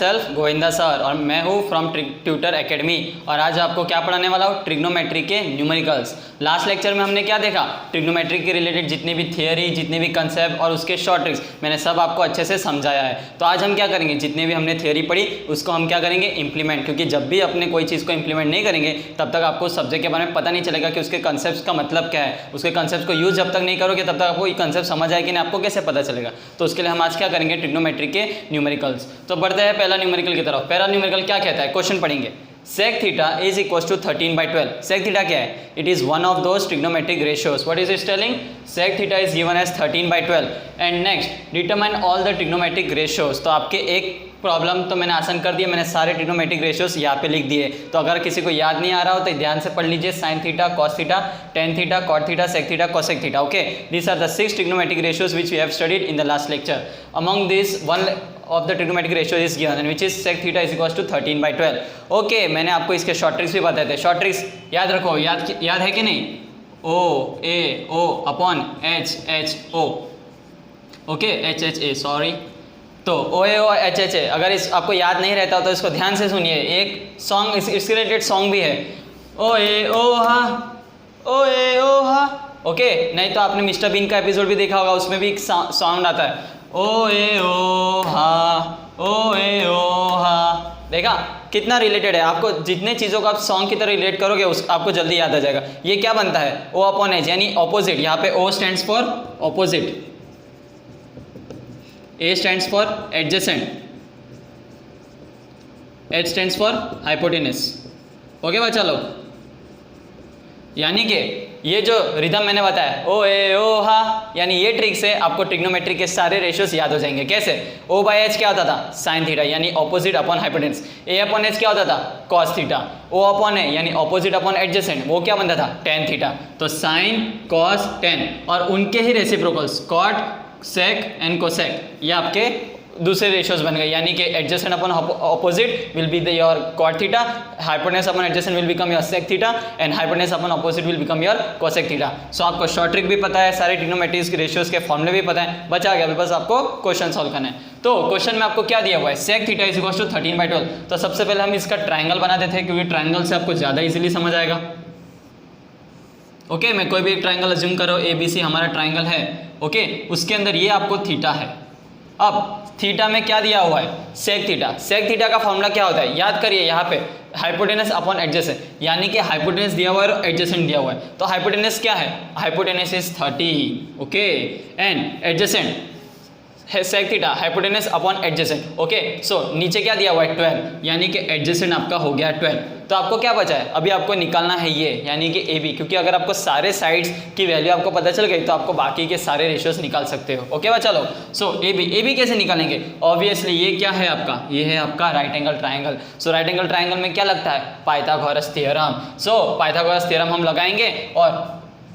Self Govinda sir और मैं हूँ फ्रॉम ट्यूटर एकेडमी। और आज आपको क्या पढ़ाने वाला हूँ, ट्रिग्नोमेट्री के न्यूमेरिकल्स। लास्ट लेक्चर में हमने क्या देखा, ट्रिग्नोमेट्री के रिलेटेड जितने भी थियरी, जितने भी कंसेप्ट और उसके शॉर्ट ट्रिक्स मैंने सब आपको अच्छे से समझाया है। तो आज हम क्या करेंगे, जितने भी हमने थियरी पढ़ी उसको हम क्या करेंगे, इंप्लीमेंट। क्योंकि जब भी अपने कोई चीज़ को इंप्लीमेंट नहीं करेंगे तब तक आपको सब्जेक्ट के बारे में पता नहीं चलेगा कि उसके कंसेप्ट का मतलब क्या है। उसके कंसेप्ट को यूज जब तक नहीं करोगे तब तक आपको ये कंसेप्ट समझ आए कि नहीं, आपको कैसे पता चलेगा। तो उसके लिए हम आज क्या करेंगे, ट्रिग्नोमेट्री के न्यूमेरिकल्स। तो बढ़ते हैं पहला न्यूमेरिकल की तरफ। पहला न्यूमेरिकल क्या कहता है, क्वेश्चन पढ़ेंगे। sec theta is equals to 13/12. sec theta क्या है, it is one of those trigonometric ratios. What is it telling? sec theta is given as 13/12. and next determine all the trigonometric ratios. तो आपके एक problem तो मैंने आसान कर दिया, मैंने सारे ट्रिग्नोमेट्रिक रेशियोज यहाँ पे लिख दिए। तो अगर किसी को याद नहीं आ रहा हो तो ध्यान से पढ़ लीजिए, sine theta, cos theta, tan theta, cot theta, sec theta, cosec theta. Okay, these are the 6 trigonometric ratios which we have studied in the last lecture. Among these, one of the trigonometric ratio is given and which is sec theta is equals to 13/12. Okay, मैंने आपको इसके short tricks भी बताए थे। Short tricks याद रखो, याद है कि नहीं, O A O upon H H O, okay, H H A, sorry. तो O A O H H ए, अगर इस आपको याद नहीं रहता तो इसको ध्यान से सुनिए। एक सॉन्ग, इसके रिलेटेड सॉन्ग भी है, ओ ए ओ हा, ओ ए ओ हा। ओके, नहीं तो आपने मिस्टर बीन का एपिसोड भी देखा होगा, उसमें भी एक साउंड आता है, ओ ए ओ हा, ओ ए ओ हा। देखा कितना रिलेटेड है। आपको जितने चीज़ों को आप सॉन्ग की तरह रिलेट करोगे उस आपको जल्दी याद आ जाएगा। ये क्या बनता है, ओ अपॉन एच यानी ऑपोजिट। यहाँ पे O stands for opposite, A stands for adjacent, H stands for hypotenuse। Okay बच्चा लोग, यानी कि ये जो रिदम मैंने बताया, ओ ए ओ हा, यानी ये ट्रिक से आपको ट्रिग्नोमेट्री के सारे रेशियोज याद हो जाएंगे। कैसे, ओ बाय एच क्या होता था, साइन थीटा यानी opposite upon hypotenuse. A upon H क्या होता था, cos theta. O upon A यानी ऑपोजिट अपॉन एडजेसेंट, वो क्या बनता था, टेन थीटा। तो साइन, कॉस, टेन और उनके ही reciprocals cot, sec and cosec, ये आपके दूसरे रेशियोज बन गए। यानी कि adjacent upon opposite will be the your cot theta, hypotenuse upon adjacent will become your sec theta and hypotenuse upon opposite will become your cosec theta. So आपको short trick भी पता है, सारे ट्रिग्नोमेट्री के रेशियोज के फॉर्मूले भी पता है, बचा गया बस आपको क्वेश्चन सॉल्व करना है। तो क्वेश्चन में आपको क्या दिया हुआ है, sec theta is equals to 13/12। तो सबसे पहले हम इसका ट्राइंगल बनाते थे क्योंकि ट्राइंगल से आपको ज़्यादा इजीली समझ आएगा। ओके, मैं कोई भी एक ट्राइंगल अज्यूम करो, ए बी सी हमारा ट्राइंगल है। ओके, उसके अंदर ये आपको थीटा है। अब थीटा में क्या दिया हुआ है, सेक थीटा। सेक थीटा का फॉर्मूला क्या होता है, याद करिए, यहाँ पे हाइपोटेनस अपॉन एडजेसेंट, यानी कि हाइपोटेनस दिया हुआ है और एडजेसेंट दिया हुआ है। तो हाइपोटेनस क्या है, hypotenuse is 30। Okay, and adjacent sec theta, hypotenuse upon adjacent. Okay, so नीचे क्या दिया हुआ है, 12, यानी कि एडजेसेंट आपका हो गया 12। तो आपको क्या बचा है, अभी आपको निकालना है ये, यानी कि ए बी, क्योंकि अगर आपको सारे साइड्स की वैल्यू आपको पता चल गई तो आपको बाकी के सारे रेशियोज निकाल सकते हो। ओके बच्चा लोग, सो ए बी कैसे निकालेंगे, ऑब्वियसली ये क्या है आपका, ये है आपका right angle triangle. So right angle triangle में क्या लगता है, Pythagoras theorem. So Pythagoras theorem हम लगाएंगे और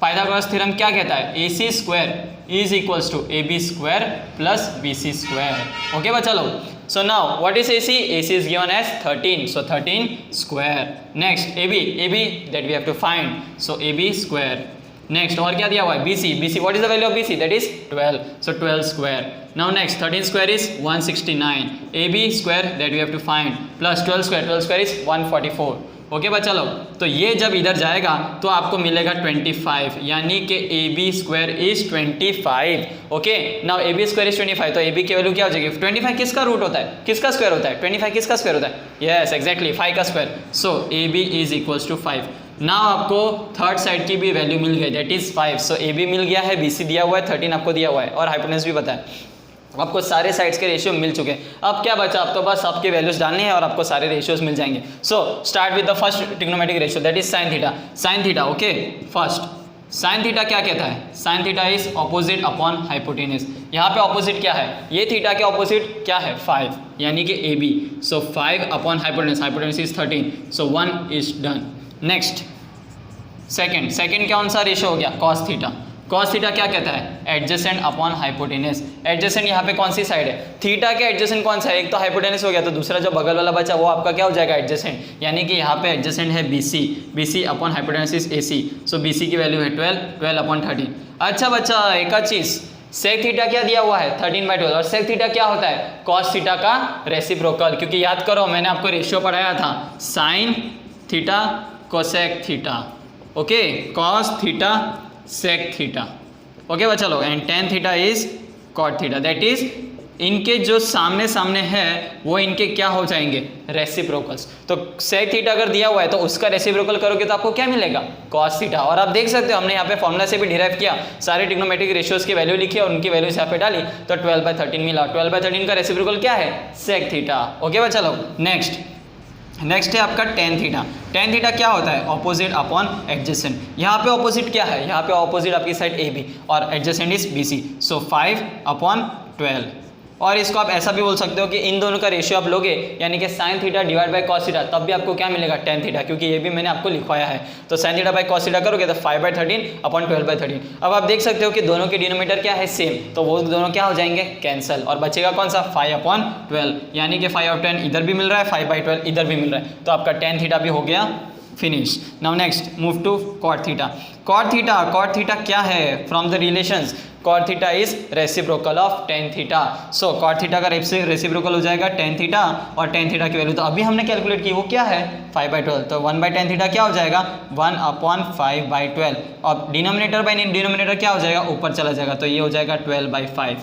पाइथागोरस थ्योरम क्या कहता है, AC square is equals to AB square plus BC square. Okay बच्चा लोग, so now what is AC is given as 13, so 13 square। next AB that we have to find, so AB square। next और क्या दिया हुआ है, BC what is the value of BC, that is 12, so 12 square। now next 13 square is 169, AB square that we have to find plus 12 square is 144। Okay बच्चा लोग, तो ये जब इधर जाएगा तो आपको मिलेगा 25, यानी कि AB square is 25। Okay, now AB square is 25, तो AB की वैल्यू क्या हो जाएगी, 25 किसका रूट होता है, किसका स्क्वायर होता है, 25 किसका स्क्वायर होता है, यस एग्जैक्टली 5 का square. So AB is equals to 5। Now आपको थर्ड साइड की भी वैल्यू मिल गई, दैट इज 5। सो AB मिल गया है, BC दिया हुआ है, 13 आपको दिया हुआ है और हाइपोटेन्यूज भी पता है। आपको सारे साइड्स के रेशियो मिल चुके हैं। अब क्या बचा, अब तो बस आपके वैल्यूज डालनी है और आपको सारे रेशियोज मिल जाएंगे। So start with the first trigonometric ratio, that is sine theta. Sine theta, okay, first sine theta क्या कहता है, sign theta is opposite upon hypotenuse. यहाँ पे ऑपोजिट क्या है, ये थीटा के ऑपोजिट क्या है, 5, यानी कि AB। So 5 upon hypotenuse, hypotenuse is 13, so 1 is done. Next second कौन सा रेशियो हो गया, कॉस थीटा। कॉस थीटा क्या कहता है, एडजेसेंट अपॉन हाइपोटेनस। एडजेसेंट यहाँ पे कौन सी साइड है, थीटा के एडजेसेंट कौन सा है, एक तो हाइपोटेनस हो गया, तो दूसरा जो बगल वाला बचा वो आपका क्या हो जाएगा, एडजेसेंट। यानी कि यहाँ पे एडजेसेंट है BC upon hypotenuse is AC। So BC की वैल्यू है 12 अपॉन 13। अच्छा बच्चा, एक चीज़, सेक थीटा क्या दिया हुआ है 13/12 और सेक थीटा क्या होता है कॉस थीटा का रेसिप्रोकल, क्योंकि याद करो मैंने आपको रेशियो पढ़ाया था sine theta cosec theta, okay, cos theta sec theta, okay बच्चा लोग, and tan theta is cot theta, that is इनके जो सामने सामने है वो इनके क्या हो जाएंगे रेसिप्रोकल्स। तो सेक थीटा अगर दिया हुआ है तो उसका रेसिप्रोकल करोगे तो आपको क्या मिलेगा कॉस थीटा। और आप देख सकते हो हमने यहाँ पे फॉर्मूला से भी डिराइव किया, सारे ट्रिग्नोमेट्रिक रेशियोज की वैल्यू लिखी और उनकी वैल्यूज यहाँ पे डाली तो 12/13 मिला। 12/13 का रेसिप्रोकल क्या है सेक थीटा, ओके बच्चा लोग। नेक्स्ट है आपका टेन थीटा। टेन थीटा क्या होता है ऑपोजिट अपॉन एडजेसेंट। यहाँ पे ऑपोजिट क्या है, यहाँ पे ऑपोजिट आपकी साइड ए बी और एडजेसेंट इज बी सी, सो 5/12। और इसको आप ऐसा भी बोल सकते हो कि इन दोनों का रेशियो आप लोगे यानी कि sine theta divide by cos theta, तब भी आपको क्या मिलेगा टेन थीटा, क्योंकि ये भी मैंने आपको लिखवाया है। तो sine theta by cos theta करोगे तो 5/13 अपॉन 12/13। अब आप देख सकते हो कि दोनों के डिनोमिनेटर क्या है सेम, तो वो दोनों क्या हो जाएंगे कैंसल और बचेगा कौन सा 5/12, यानी कि 5/10 इधर भी मिल रहा है 5/12 इधर भी मिल रहा है, तो आपका टेन थीटा भी हो गया finish. Now next move to cot theta. Cot theta क्या है from the relations, cot theta is reciprocal of tan theta. So cot theta का रेसिप्रोकल हो जाएगा टेन थीटा और टेन थीटा की वैल्यू तो अभी हमने कैलकुलेट की वो क्या है 5/12, तो 1/10 थीटा क्या हो जाएगा 1/5/12 और डिनोमिनेटर बाय डिनोमिनेटर क्या हो जाएगा ऊपर चला जाएगा, तो ये हो जाएगा 12/5।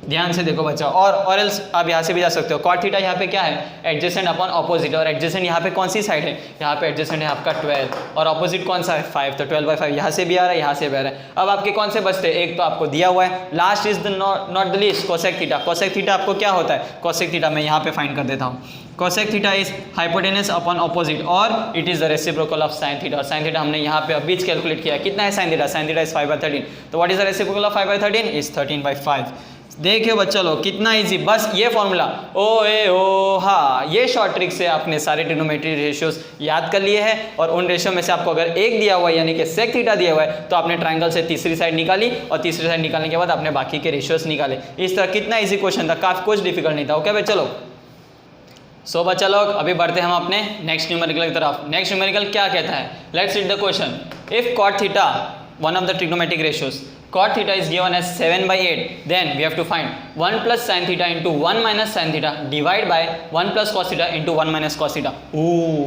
ध्यान से देखो बच्चा, और एल्स आप यहाँ से भी जा सकते हो। कॉट थीटा यहाँ पे क्या है एडजेसेंट अपॉन ऑपोजिट, और एडजेसेंट यहाँ पे कौन सी साइड है, यहाँ पे एडजेसेंट है आपका 12 और ऑपोजिट कौन सा है 5, तो 12/5 यहाँ से भी आ रहा है यहाँ से भी आ रहा है। अब आपके कौन से बचते हैं, एक तो आपको दिया हुआ है, last is the not the least cosec theta. Cosec theta आपको क्या होता है, कोसेक थीटा मैं यहाँ पे फाइंड कर देता हूँ। Cosec theta is hypotenuse upon opposite और it is the reciprocal of sine theta, और साइन थीटा हमने यहाँ पे अभी कैलकुलेट किया कितना है साइन थीटा इज 5/13, तो what is the reciprocal of 5/13 is 13/5। देखियो बच्चा लोग कितना इजी, बस ये फॉर्मूला ओ ए ओ हा, ये शॉर्ट ट्रिक से आपने सारे ट्रिग्नोमेट्री रेशियोज याद कर लिए हैं और उन रेशियो में से आपको अगर एक दिया हुआ है यानी कि सेक थीटा दिया हुआ है तो आपने ट्रायंगल से तीसरी साइड निकाली और तीसरी साइड निकालने के बाद आपने बाकी के रेशियोज निकाले। इस तरह कितना इजी क्वेश्चन था, काफी कुछ डिफिकल्ट नहीं था, ओके भाई चलो। सो बच्चा लोग अभी बढ़ते हैं हम अपने नेक्स्ट न्यूमेरिकल की तरफ। नेक्स्ट न्यूमेरिकल क्या कहता है, let's read the question. If cot theta one of the trigonometric ratios cot theta is given as 7/8, then we have to find 1 plus sin theta into 1 minus sin theta divide by 1 plus cos theta into 1 minus cos theta।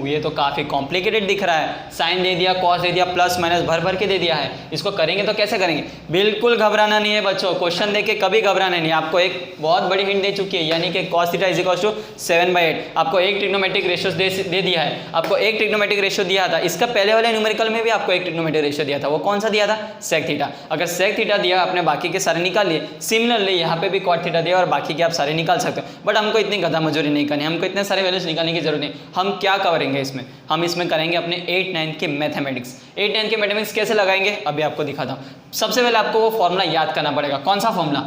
ये तो काफ़ी complicated दिख रहा है, sign दे दिया cos दे दिया plus minus भर भर के दे दिया है, इसको करेंगे तो कैसे करेंगे। बिल्कुल घबराना नहीं है बच्चों, क्वेश्चन देख के कभी घबराना नहीं। आपको एक बहुत बड़ी हिंट दे चुकी है, यानी कि cos theta is equal to 7/8। आपको एक ट्रिग्नोमेट्रिक रेशियो दे दिया है, आपको एक ट्रिग्नोमेट्रिक रेशियो दिया था, इसका पहले वाले न्यूमेरिकल में भी आपको एक ट्रिग्नोमेट्रिक रेशियो दिया था, वो कौन सा दिया था सेक थीटा। अगर सेक थीटा दिया आपने बाकी के सारे निकाल लिए, सिमिलरली यहाँ पे भी कॉट थीटा दिया और बाकी के आप सारे निकाल सकते हो, बट हमको इतनी गधा मजूरी नहीं करनी, हमको इतने सारे वैल्यूज निकालने की जरूरत नहीं। हम क्या करेंगे इसमें, हम इसमें करेंगे अपने 8-9 के मैथमेटिक्स। 8-9 के मैथमेटिक्स कैसे लगाएंगे अभी आपको दिखाता हूँ। सबसे पहले आपको वो फॉर्मूला याद करना पड़ेगा, कौन सा formula,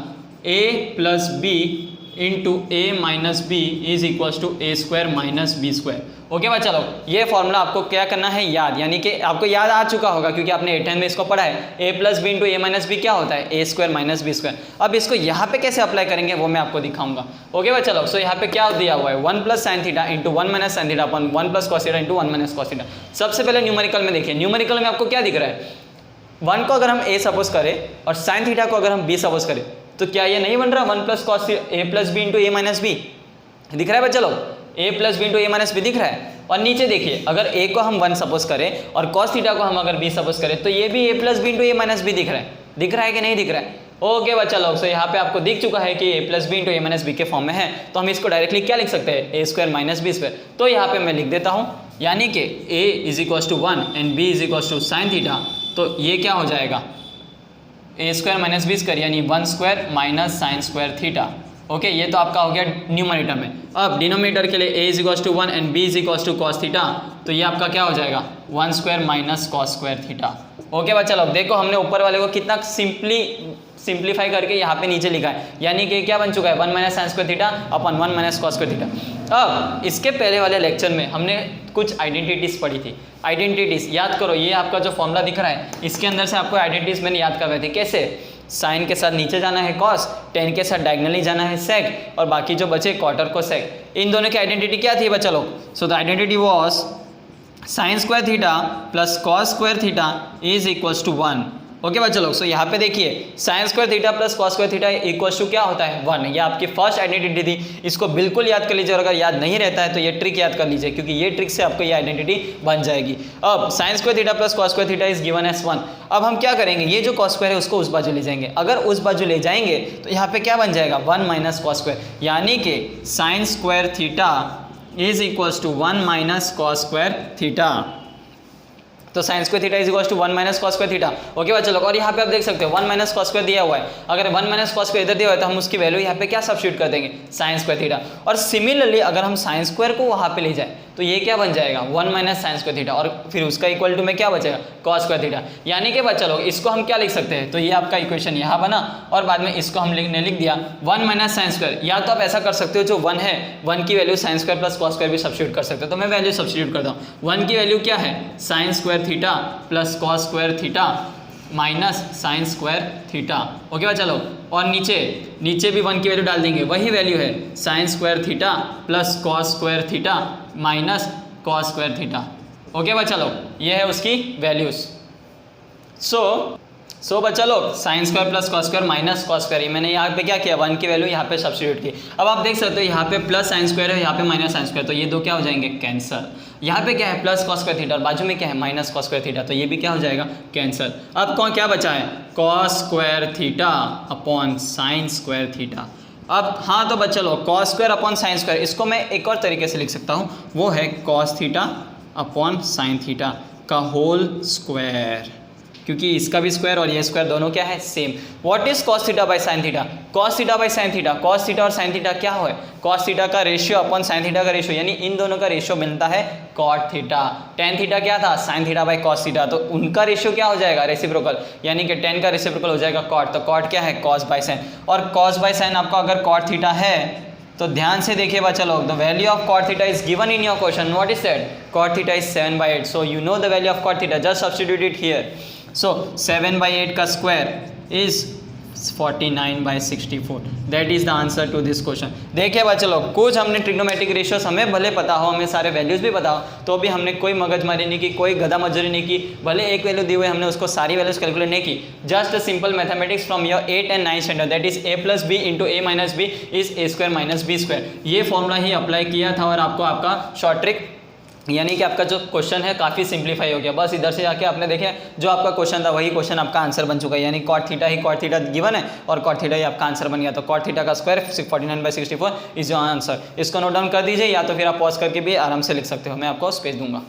a + b into a - b is equals to a² - b²। Okay बच्चा लोग, ये फॉर्मूला आपको क्या करना है याद, यानी कि आपको याद आ चुका होगा क्योंकि आपने 8 में इसको पढ़ा है। a + b into a - b क्या होता है a² - b²। अब इसको यहाँ पे कैसे अप्लाई करेंगे वो मैं आपको दिखाऊंगा। ओके बच्चा लोग, सो यहाँ पे क्या दिया हुआ है 1 + sin theta into 1 - sin theta upon 1 + cos theta into 1 - cos theta. सबसे पहले न्यूमेरिकल में देखिए, न्यूमेरिकल में आपको क्या दिख रहा है, 1 को अगर हम a सपोज करें और sin थीटा को अगर हम b सपोज करें तो क्या ये नहीं बन रहा 1 + cos a + b into a - b दिख रहा है बच्चा लोग, a + b into a - b दिख रहा है। और नीचे देखिए, अगर a को हम 1 सपोज करें और cos थीटा को हम अगर b सपोज करें तो ये भी a + b into a - b दिख रहा है कि नहीं दिख रहा है। ओके बच्चा लोग, सो यहाँ पे आपको दिख चुका है कि a + b into a - b के फॉर्म में है, तो हम इसको डायरेक्टली क्या लिख सकते हैं a² - b²। तो यहाँ पे मैं लिख देता हूँ, यानी कि a = 1 and b = sin theta, तो ये क्या हो जाएगा a² - b² यानी 1² - sin² थीटा। ओके, ये तो आपका हो गया न्यूमरेटर में। अब डिनोमिनेटर के लिए a = 1 and b = cos theta, तो ये आपका क्या हो जाएगा 1² - cos² थीटा। ओके बच्चा लोग, देखो हमने ऊपर वाले को कितना सिंप्लीफाई करके यहाँ पे नीचे लिखा है, यानी कि क्या बन चुका है 1 - sin² theta upon 1 - cos² theta. अब इसके पहले वाले लेक्चर में हमने कुछ आइडेंटिटीज़ पढ़ी थी। आइडेंटिटीज़ याद करो, ये आपका जो फॉर्मूला दिख रहा है इसके अंदर से आपको आइडेंटिटीज़ मैंने याद करवाई थी। कैसे, साइन के साथ नीचे जाना है कॉस, टेन के साथ डायगनली जाना है सेक, और बाकी जो बचे क्वार्टर को सेक। इन दोनों की आइडेंटिटी क्या थी बच्चा लोग, so the identity was sin² theta plus cos² theta is equals to 1। Okay बच्चों लोग, सो यहाँ पे देखिए sine square theta plus cos square theta equal to क्या होता है 1। ये आपकी फर्स्ट आइडेंटिटी थी, इसको बिल्कुल याद कर लीजिए और अगर याद नहीं रहता है तो ये ट्रिक याद कर लीजिए क्योंकि ये ट्रिक से आपको ये आइडेंटिटी बन जाएगी। अब sine square theta plus cos square theta is given as 1। अब हम क्या करेंगे, ये जो कॉस स्क्वायर है उसको उस बाजू ले जाएंगे। अगर उस बाजू ले जाएंगे तो यहाँ पे क्या बन जाएगा 1 माइनस कॉस स्क्वायर, यानी कि sine square theta is equal to 1 minus cos square theta. तो sine square theta is equal to 1 minus cos square theta. Okay बच्चों लोग, और यहाँ पे आप देख सकते हो 1 माइनस कॉस स्क्वायर दिया हुआ है। अगर 1 माइनस कॉस स्क्वायर इधर दिया हुआ है तो हम उसकी वैल्यू यहाँ पे क्या सब्स्टिट्यूट कर देंगे, साइन स्क्वायर थीटा। और सिमिलरली अगर हम साइन स्क्वायर को वहाँ पे ले जाए तो ये क्या बन जाएगा 1 माइनस साइन स्क्वायर थीटा, और फिर उसका इक्वल टू में क्या बचेगा कॉस स्क्वायर थीटा। यानी कि बच्चा लोग इसको हम क्या लिख सकते हैं, तो ये आपका इक्वेशन यहाँ बना और बाद में इसको हम लिख दिया 1 माइनस साइन स्क्वायर। या तो आप ऐसा कर सकते हो जो 1 है 1 की value sine square plus cos square भी सब्स्टिट्यूट कर सकते हो। तो मैं वैल्यू सब्स्टिट्यूट करता हूँ। 1 की वैल्यू क्या है sign square theta plus cos square theta minus sine square theta. Okay बच्चा लोग, और नीचे भी 1 की वैल्यू डाल देंगे, वही वैल्यू है sign square theta plus cos square theta minus cos square theta. Okay बच्चा लोग, ये है उसकी वैल्यूज। सो बच्चा लोग sine square plus cos square minus cos square, मैंने यहाँ पे क्या किया 1 की वैल्यू यहाँ पे सब्स्टिट्यूट की। अब आप देख सकते हो यहाँ पे प्लस साइन स्क्वायर है, यहाँ पे माइनस साइन स्क्वायर, तो ये दो क्या हो जाएंगे कैंसर। यहाँ पे क्या है प्लस कॉस स्क्वायर थीटा और बाजू में क्या है माइनस कॉस स्क्वायर थीटा, तो ये भी क्या हो जाएगा कैंसर। अब कौन क्या बचा है cos square theta upon sign square theta. अब हाँ तो बच्चा लोग cos square upon sine square, इसको मैं एक और तरीके से लिख सकता हूँ, वो है cos theta upon sine theta का होल स्क्वायर, क्योंकि इसका भी स्क्वायर और ये स्क्वायर दोनों क्या है same. What is cos theta by sine theta, cos theta by sine theta, cos theta और साइन थीटा क्या है कॉस थीटा का रेशियो अपॉन साइन थीटा का रेशियो, यानी इन दोनों का रेशियो मिलता है कॉट थीटा। टेन थीटा क्या था sine theta by cos theta, तो उनका रेशियो क्या हो जाएगा रेसिप्रोकल, यानी कि टेन का रेसिप्रोकल हो जाएगा कॉट, तो कॉट क्या है कॉस बाय साइन। और कॉस बाय साइन आपका अगर कॉट थीटा है तो ध्यान से देखिए बच्चा लोग, the value of cot theta is given in your question, what is that cot theta is 7/8, so you know the value of cot theta, just substitute it here. So 7/8 का square is 49/64, that is the answer to this question. देखिए बच्चे लोग, कुछ हमने trigonometric ratios हमें भले पता हो, हमें सारे वैल्यूज भी पता हो, तो भी हमने कोई मगजमारी नहीं की, कोई गधा मजदूरी नहीं की। भले एक वैल्यू दी हुई हमने उसको सारी वैल्यूज कैलकुलेट नहीं की, just simple mathematics from your 8 and 9 standard, that is a + b into a - b is a² - b²। ये फॉर्मूला ही अप्लाई किया था और आपको आपका शॉर्ट ट्रिक यानी कि आपका जो क्वेश्चन है काफ़ी सिंप्लीफाई हो गया। बस इधर से जाके आपने देखे जो आपका क्वेश्चन था वही क्वेश्चन आपका आंसर बन चुका है, यानी कॉट थीटा गिवन है और कॉट थीटा ही आपका आंसर बन गया। तो कॉट थीटा का स्क्वायर 49/64 इज योर आंसर। इसको नोट डाउन कर दीजिए या तो फिर आप पॉज करके भी आराम से लिख सकते हो, मैं आपको स्पेस दूंगा।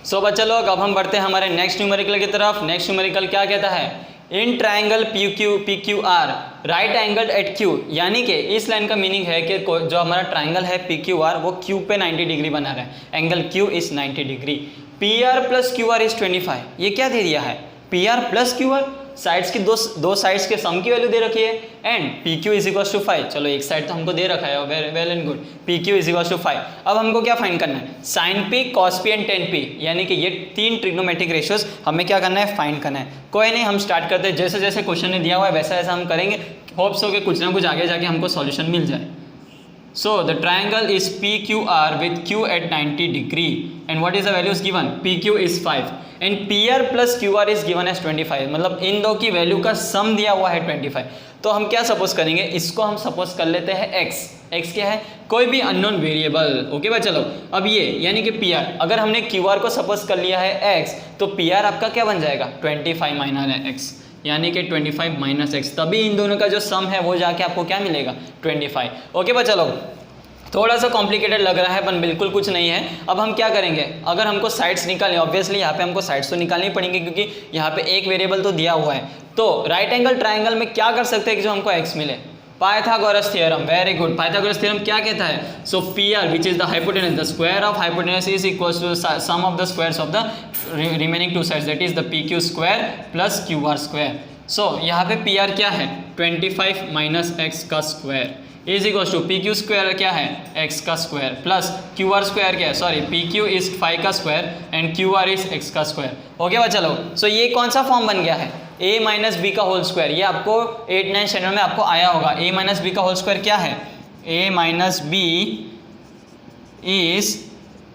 सो बच्चा लोग, अब हम बढ़ते हैं हमारे नेक्स्ट न्यूमेरिकल की तरफ। नेक्स्ट न्यूमेरिकल क्या कहता है, in triangle PQR right angle at Q, यानी कि इस लाइन का मीनिंग है कि जो हमारा ट्राइंगल है PQR वो Q पे 90 डिग्री बना रहा है, angle Q is 90 degree. PR + QR is 25, ये क्या दे दिया है PR + QR, साइड्स की दो साइड्स के सम की वैल्यू दे रखी है, and PQ is equal to 5। चलो एक साइड तो हमको दे रखा है, well and good, PQ is equal to 5। अब हमको क्या फाइंड करना है sin P, cos P and tan P, यानी कि ये 3 ट्रिग्नोमेट्रिक रेशियोज हमें क्या करना है फाइंड करना है। कोई नहीं, हम स्टार्ट करते हैं, जैसे जैसे क्वेश्चन ने दिया हुआ है वैसा वैसा हम करेंगे, होप्स हो कि कुछ ना कुछ आगे जाके हमको सॉल्यूशन मिल जाए। So the triangle is PQR with Q at 90 degree, and what is the values given? PQ is 5 and PR plus QR is given as 25, मतलब इन दो की वैल्यू का सम दिया हुआ है 25। तो हम क्या सपोज करेंगे, इसको हम सपोज कर लेते हैं x क्या है कोई भी अननोन वेरिएबल। ओके भाई चलो, अब ये यानी कि PR, अगर हमने QR को सपोज कर लिया है x, तो PR आपका क्या बन जाएगा 25 - x, यानी कि 25 - x, तभी इन दोनों का जो सम है वो जाके आपको क्या मिलेगा 25। ओके बच्चा लोग, थोड़ा सा कॉम्प्लिकेटेड लग रहा है पर बिल्कुल कुछ नहीं है। अब हम क्या करेंगे, अगर हमको साइड्स निकालनी, ऑब्वियसली यहाँ पे हमको साइड्स तो निकालनी पड़ेंगी क्योंकि यहाँ पे एक वेरिएबल तो दिया हुआ है। तो राइट एंगल ट्राइंगल में क्या कर सकते हैं कि जो हमको x मिले, Pythagoras theorem, very good. Pythagoras theorem क्या कहता है, so PR which is the hypotenuse, the square of hypotenuse is equal to sum of the squares of the remaining two sides, that is the PQ square plus QR square. So यहाँ पे PR क्या है 25 - x का square is equal to PQ square क्या है x का square plus QR square क्या है, सॉरी PQ इज 5 का square and QR is x का स्क्वायर। ओके बच्चा लोग, सो ये कौन सा फॉर्म बन गया है a - b का होल स्क्वायर, ये आपको 8-9 स्टैंडर्ड में आपको आया होगा। a - b का होल स्क्वायर क्या है, a - b is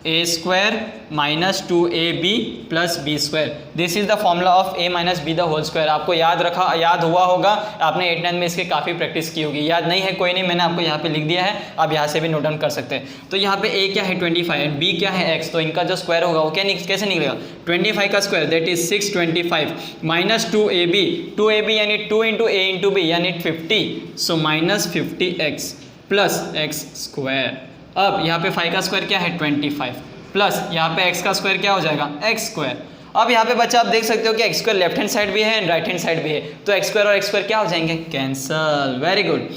a square minus 2ab plus B square. This is the formula of a minus b the whole square. आपको याद हुआ होगा, आपने 8 9 में इसकी काफ़ी प्रैक्टिस की होगी। याद नहीं है कोई नहीं, मैंने आपको यहाँ पे लिख दिया है, आप यहाँ से भी नोट डाउन कर सकते हैं। तो यहाँ पे a क्या है 25 एंड b क्या है x, तो इनका जो स्क्वायर होगा वो कैसे निकलेगा 25 का square that is 625 minus 2ab यानी 2 इंटू a इंटू बी यानी 50, so minus 50x plus x square. अब यहाँ पे 5 का स्क्वायर क्या है 25 प्लस यहाँ पे x का स्क्वायर क्या हो जाएगा x स्क्वायर। अब यहाँ पे बच्चा आप देख सकते हो कि x square left hand side भी है एंड राइट हैंड साइड भी है, तो x स्क्वायर और x स्क्वायर क्या हो जाएंगे कैंसल। Very good.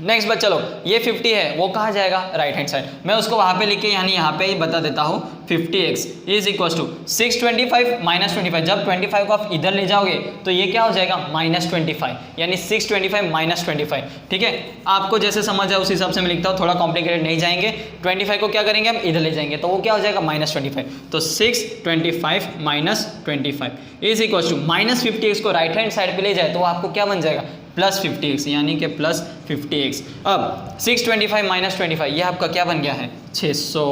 नेक्स्ट बच्चा लोग, ये 50 है वो कहाँ जाएगा राइट हैंड साइड, मैं उसको वहाँ पे लिख के यानी यहाँ पे ही बता देता हूँ 50x is equal to 625 minus 25। जब 25 को आप इधर ले जाओगे तो ये क्या हो जाएगा -25 यानी 625 माइनस 25। ठीक है, आपको जैसे समझ आए उस हिसाब से मैं लिखता हूँ, थोड़ा कॉम्प्लिकेटेड नहीं जाएंगे। 25 को क्या करेंगे हम इधर ले जाएंगे तो वो क्या हो जाएगा -25, तो 625 minus 25 is equal to minus 50x को राइट हैंड साइड पे ले जाए तो आपको क्या बन जाएगा प्लस 50x यानी कि प्लस 50x। अब 625 माइनस 25 ये आपका क्या बन गया है 600,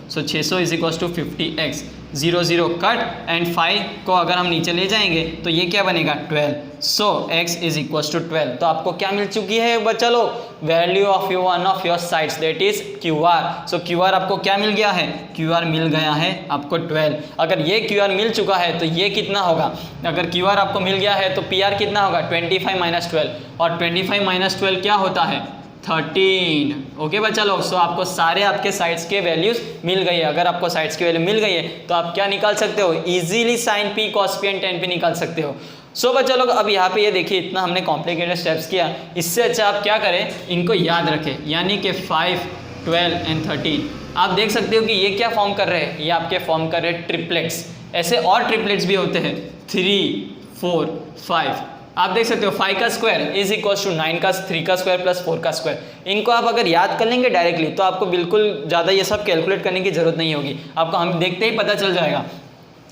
so 600 is equal to 50x। 0 0 cut and 5 को अगर हम नीचे ले जाएंगे तो ये क्या बनेगा 12, सो x इज इक्वल टू 12। तो आपको क्या मिल चुकी है बच्चा लोग value of one of your sides that is QR। So QR आपको क्या मिल गया है QR मिल गया है आपको 12। अगर ये QR मिल चुका है तो ये कितना होगा, अगर QR आपको मिल गया है तो PR कितना होगा 25 माइनस 12 और 25 माइनस 12 क्या होता है 13। ओके बच्चा लोग, सो आपको सारे आपके साइड्स के वैल्यूज मिल गई है। अगर आपको साइड्स की वैल्यू मिल गई है तो आप क्या निकाल सकते हो easily sin p cos p and tan p निकाल सकते हो। सो बच्चा लोग अब यहाँ पे ये देखिए इतना हमने कॉम्प्लिकेटेड स्टेप्स किया, इससे अच्छा आप क्या करें इनको याद रखें यानी कि 5 12 एंड 13। आप देख सकते हो कि ये क्या फॉर्म कर रहे हैं, ये आपके फॉर्म कर रहे हैं ट्रिपलेट्स। ऐसे और ट्रिपलेट्स भी होते हैं 3 4 5। आप देख सकते हो 5 का स्क्वायर इज इक्वल टू 9 का 3 का स्क्वायर प्लस 4 का स्क्वायर। इनको आप अगर याद कर लेंगे डायरेक्टली तो आपको बिल्कुल ज़्यादा ये सब कैलकुलेट करने की जरूरत नहीं होगी, आपको हम देखते ही पता चल जाएगा।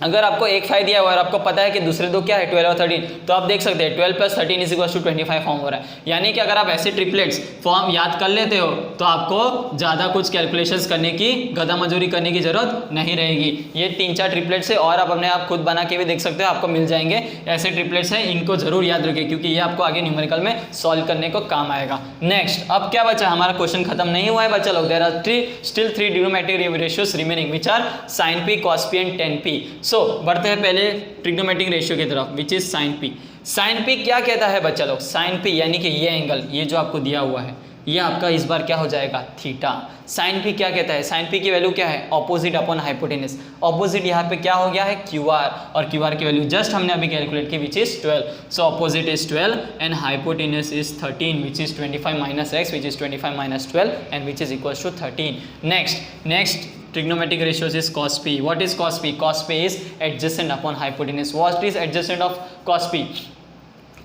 अगर आपको एक 5 दिया हुआ है और आपको पता है कि दूसरे दो क्या है 12 और 13, तो आप देख सकते हैं 12 plus 13 is equal to 25 form हो रहा है। यानी कि अगर आप ऐसे ट्रिपलेट्स फॉर्म याद कर लेते हो तो आपको ज़्यादा कुछ कैलकुलेशंस करने की गधा मजूरी करने की जरूरत नहीं रहेगी। ये 3-4 ट्रिपलेट्स है और आप अपने आप खुद बना के भी देख सकते हो, आपको मिल जाएंगे। ऐसे ट्रिपलेट्स हैं, इनको जरूर याद रखें क्योंकि ये आपको आगे न्यूमेरिकल में सॉल्व करने को काम आएगा। नेक्स्ट अब क्या बचा, हमारा क्वेश्चन खत्म नहीं हुआ है बच्चा लोग। There are still 3 trigonometric ratios remaining which are sin p cos p and tan p। So बढ़ते हैं पहले ट्रिग्नोमेट्रिक रेशियो की तरफ which is sin p। sin p क्या कहता है बच्चा लोग, sin p यानी कि ये एंगल ये जो आपको दिया हुआ है ये आपका इस बार क्या हो जाएगा थीटा। sin p क्या कहता है, sin p की वैल्यू क्या है ऑपोजिट अपॉन हाइपोटेनस। ऑपोजिट यहाँ पे क्या हो गया है QR और QR की वैल्यू जस्ट हमने अभी कैलकुलेट की which is 12, so opposite is 12 and hypotenuse is 13 which is 25 minus x which is 25 minus 12 and which is equal to 13। Next trigonometric ratios is cos p. What is cos p? Cos p is adjacent upon hypotenuse. What is adjacent of cos p?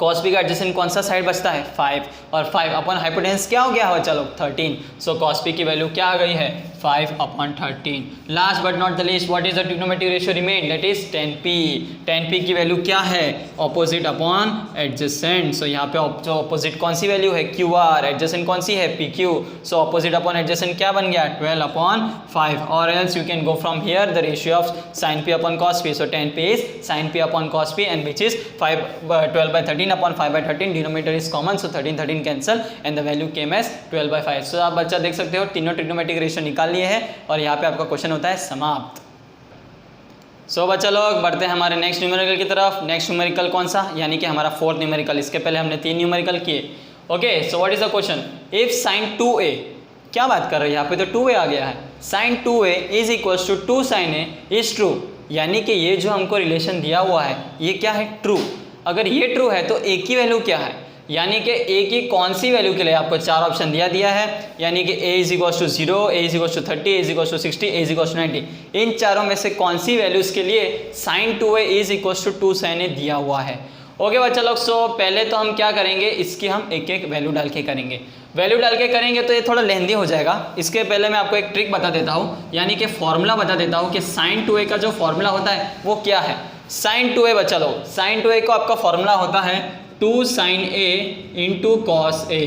cos p का adjacent कौन सा side बचता है 5 और 5 upon hypotenuse क्या हो गया हो चलो 13, सो cos p की वैल्यू क्या आ गई है 5 upon 13। Last but not the least what is the trigonometric ratio remain that is tan p। tan p की वैल्यू क्या है ऑपोजिट अपॉन एडजेसेंट, सो यहाँ पे जो ऑपोजिट कौन सी वैल्यू है QR, एडजेसेंट कौन सी है PQ, so opposite upon adjacent क्या बन गया 12 अपॉन 5 और else you can go from here the ratio of sin p upon cos p, so tan p is sin p upon cos p and which is 12 by 13 upon 5 by 13, denominator is common, so 13 cancel and the value came as 12 by 5। so आप बच्चा देख सकते हो तीनों trigonometric ratio निकाल लिए हैं और यहाँ पे आपका क्वेश्चन होता है समाप्त। सो बच्चा लोग बढ़ते हैं हमारे नेक्स्ट न्यूमेरिकल की तरफ। नेक्स्ट न्यूमेरिकल कौन सा, यानी कि हमारा 4th न्यूमेरिकल। इसके पहले हमने 3 न्यूमेरिकल किए। Okay, so what is the question, if sin 2a, क्या बात कर रहे हैं यहाँ पे तो 2a आ गया है, sin 2a is equal to 2 sin a is true, यानी कि ये जो हमको रिलेशन दिया हुआ है ये क्या है ट्रू। अगर ये ट्रू है तो a की वैल्यू क्या है, यानी कि a की कौन सी वैल्यू के लिए आपको 4 ऑप्शन दिया है, यानी कि a is equal to 0, a is equal to 30, a is equal to 60, a is equal to 90। इन चारों में से कौन सी वैल्यूज के लिए sin 2a is equal to 2 sin a दिया हुआ है। ओके बच्चा लोग, सो पहले तो हम क्या करेंगे इसकी हम एक एक वैल्यू डाल के करेंगे। वैल्यू डाल के करेंगे तो ये थोड़ा लेंदी हो जाएगा। इसके पहले मैं आपको एक ट्रिक बता देता हूँ, यानी कि फॉर्मूला बता देता हूँ कि sin 2a का जो फॉर्मूला होता है वो क्या है। sin 2a बच्चा लोग, sin 2a को आपका फॉर्मूला होता है 2 sin a into cos a।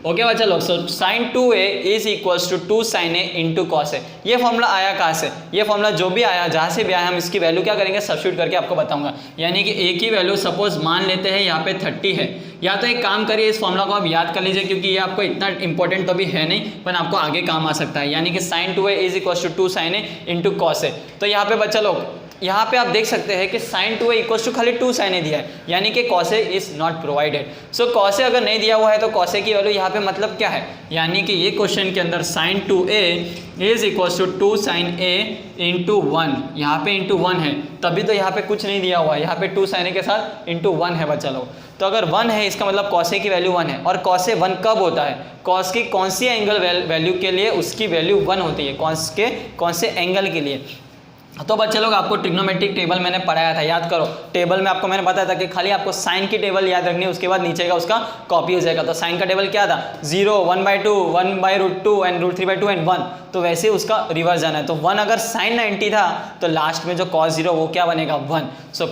Okay बच्चा लोग, so sine 2a is equals to 2 sin a into cos A. ये फॉर्मूला आया कहाँ से? ये फॉर्मूला जो भी आया, जहाँ से भी आया, हम इसकी वैल्यू क्या करेंगे, सब्स्टिट्यूट करके आपको बताऊंगा। यानी कि a की वैल्यू सपोज मान लेते हैं यहाँ पे 30 है, या तो एक काम करिए, इस फॉर्मूला को आप याद कर लीजिए, क्योंकि ये आपको इतना इंपॉर्टेंट तो भी है नहीं, पर आपको आगे काम आ सकता है। यानी कि sine 2a is equals to 2 sin a into cos A. तो यहाँ पे बच्चा लोग, यहाँ पे आप देख सकते हैं कि साइन 2a इक्वल्स टू खाली 2 sin a दिया है, यानी कि cos a is not provided. So cos a अगर नहीं दिया हुआ है तो cos a की वैल्यू यहाँ पे मतलब क्या है, यानी कि ये क्वेश्चन के अंदर sine 2a is equals to 2 sin a into 1, यहाँ पे इंटू 1 है, तभी तो यहाँ पे कुछ नहीं दिया हुआ है, यहाँ पे 2 sin a के साथ इंटू 1 है बच्चा लोग। तो अगर 1 है, इसका मतलब cos a की वैल्यू 1 है, और cos a 1 कब होता है, cos की कौन सी एंगल वैल्यू के लिए उसकी वैल्यू 1 होती है, cos के कौन से एंगल के लिए। तो बच्चे लोग, आपको ट्रिग्नोमेट्रिक टेबल मैंने पढ़ाया था, याद करो। टेबल में आपको मैंने बताया था कि खाली आपको साइन की टेबल याद रखनी है, उसके बाद नीचे का उसका कॉपी हो जाएगा। तो साइन का टेबल क्या था, 0, 1/2, 1/√2 एंड √3/2 एंड 1। तो वैसे उसका रिवर्स जाना है। तो 1 अगर साइन 90 था तो लास्ट में जो cos 0 वो क्या बनेगा, 1। So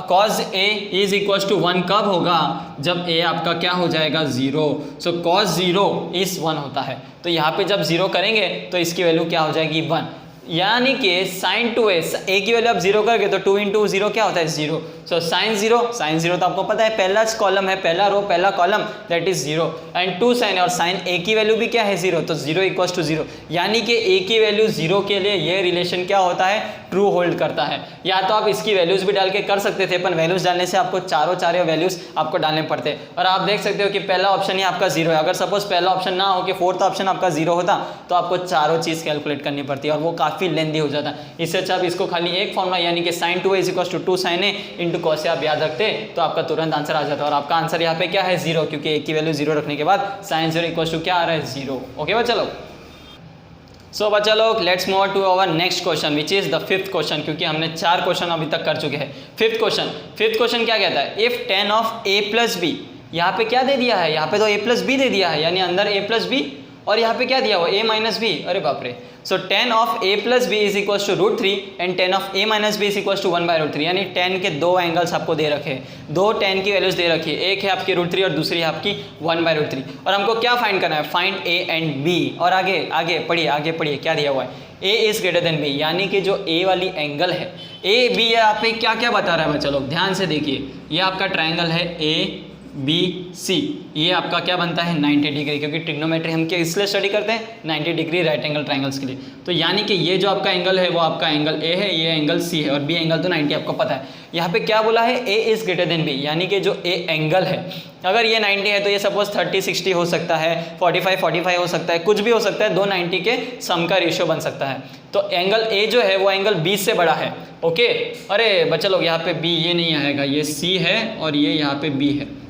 cos a is equals to 1 कब होगा, जब a आपका क्या हो जाएगा, 0। सो cos 0 इज 1 होता है। तो यहाँ पे जब 0 करेंगे तो इसकी वैल्यू क्या हो जाएगी, 1। यानी कि साइन 2a, a की वैल्यू आप 0 करके तो 2 इंटू 0 क्या होता है, 0। सो साइन 0 तो आपको पता है पहला कॉलम है, पहला रो पहला column, that is 0 and 2 sin, और साइन a की वैल्यू भी क्या है, 0, तो 0 इक्वल्स टू 0। यानी कि a की वैल्यू 0 के लिए ये रिलेशन क्या होता है, ट्रू होल्ड करता है। या तो आप इसकी वैल्यूज भी डाल के कर सकते थे, पर वैल्यूज डालने से आपको चारों वैल्यूज आपको डालने पड़ते हैं। और आप देख सकते हो कि पहला ऑप्शन ही आपका 0 है। अगर सपोज पहला ऑप्शन ना हो कि फोर्थ ऑप्शन आपका 0 होता, तो आपको चारों चीज़ कैलकुलेट करनी पड़ती है, और वो काफ़ी लेंदी हो जाता है। इससे अच्छा आप इसको खाली एक फॉर्मूला, यानी कि sine 2a is equals to 2 sin a into cos a आप याद रखते तो आपका तुरंत आंसर आ जाता है। और आपका आंसर यहाँ पे क्या है, 0, क्योंकि a की वैल्यू 0 रखने के बाद साइन 0 इक्वल्स टू क्या आ रहा है, 0। ओके बच्चा लोग, सो बच्चा लोग, let's move to our next question which is the 5th question, क्योंकि हमने 4 क्वेश्चन अभी तक कर चुके हैं। 5th क्वेश्चन क्या कहता है, if tan of a plus b, यहाँ पे क्या दे दिया है, यहाँ पे तो a प्लस बी दे दिया है, यानी अंदर a प्लस बी, और यहाँ पे क्या दिया हुआ, a माइनस बी। अरे बाप रे। So tan of a plus b is equals to √3 and tan of a minus b is equals to 1/√3। यानी tan के 2 एंगल्स आपको दे रखे हैं, 2 tan की वैल्यूज दे रखी है, एक है आपकी √3 और दूसरी है आपकी 1/√3। और हमको क्या फाइंड करना है, फाइंड a एंड b। और आगे पढ़िए क्या दिया हुआ है, a is greater than b, यानी कि जो a वाली एंगल है, a b यहाँ पे क्या क्या बता रहा है बच्चा लोग, ध्यान से देखिए। ये आपका ट्राइंगल है ABC, ये आपका क्या बनता है, 90 डिग्री, क्योंकि ट्रिग्नोमेट्री हम क्या इसलिए स्टडी करते हैं, 90 डिग्री राइट एंगल ट्राइंगल्स के लिए। तो यानी कि ये जो आपका एंगल है वो आपका एंगल A है, ये एंगल C है, और B एंगल तो 90 आपको पता है। यहाँ पे क्या बोला है, A is greater than B, यानी कि जो A एंगल है, अगर ये 90 है तो ये सपोज 30-60 हो सकता है, 45-45 हो सकता है, कुछ भी हो सकता है, दो 90 के सम का रेशियो बन सकता है। तो एंगल A जो है वो एंगल B से बड़ा है। ओके, अरे बच्चा लोग, यहाँ पे B ये नहीं आएगा, ये C है और ये यहाँ पे B है।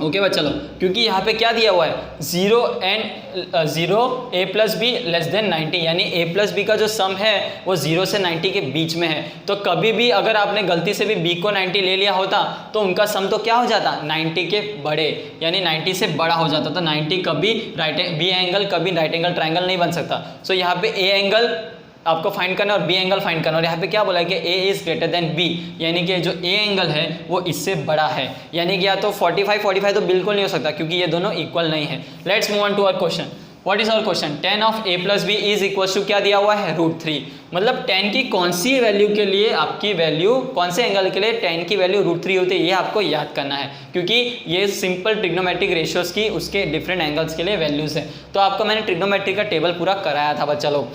ओके बच्चा लोग, क्योंकि यहाँ पे क्या दिया हुआ है, 0 a plus be less than 90, यानी a प्लस बी का जो सम है वो 0 से 90 के बीच में है। तो कभी भी अगर आपने गलती से भी b को 90 ले लिया होता तो उनका सम तो क्या हो जाता, 90 के बड़े, यानी 90 से बड़ा हो जाता। तो 90 कभी बी एंगल कभी राइट एंगल ट्राइंगल नहीं बन सकता। सो यहाँ पे a एंगल आपको फाइंड करना है और बी एंगल फाइंड करना है। और यहाँ पे क्या बोला है कि a is greater than b, यानी कि जो a एंगल है वो इससे बड़ा है, यानी कि या तो 45 तो बिल्कुल नहीं हो सकता, क्योंकि ये दोनों इक्वल नहीं है। Let's move on to our question. What is our question, tan of a plus b is equal to क्या दिया हुआ है, √3। मतलब tan की कौन सी वैल्यू के लिए आपकी वैल्यू, कौन से एंगल के लिए tan की वैल्यू √3 होती है, ये आपको याद करना है, क्योंकि ये सिंपल ट्रिग्नोमेट्रिक रेशियोज की उसके डिफरेंट एंगल्स के लिए वैल्यूज है। तो आपको मैंने ट्रिग्नोमेट्री का टेबल पूरा कराया था बच्चा लोग,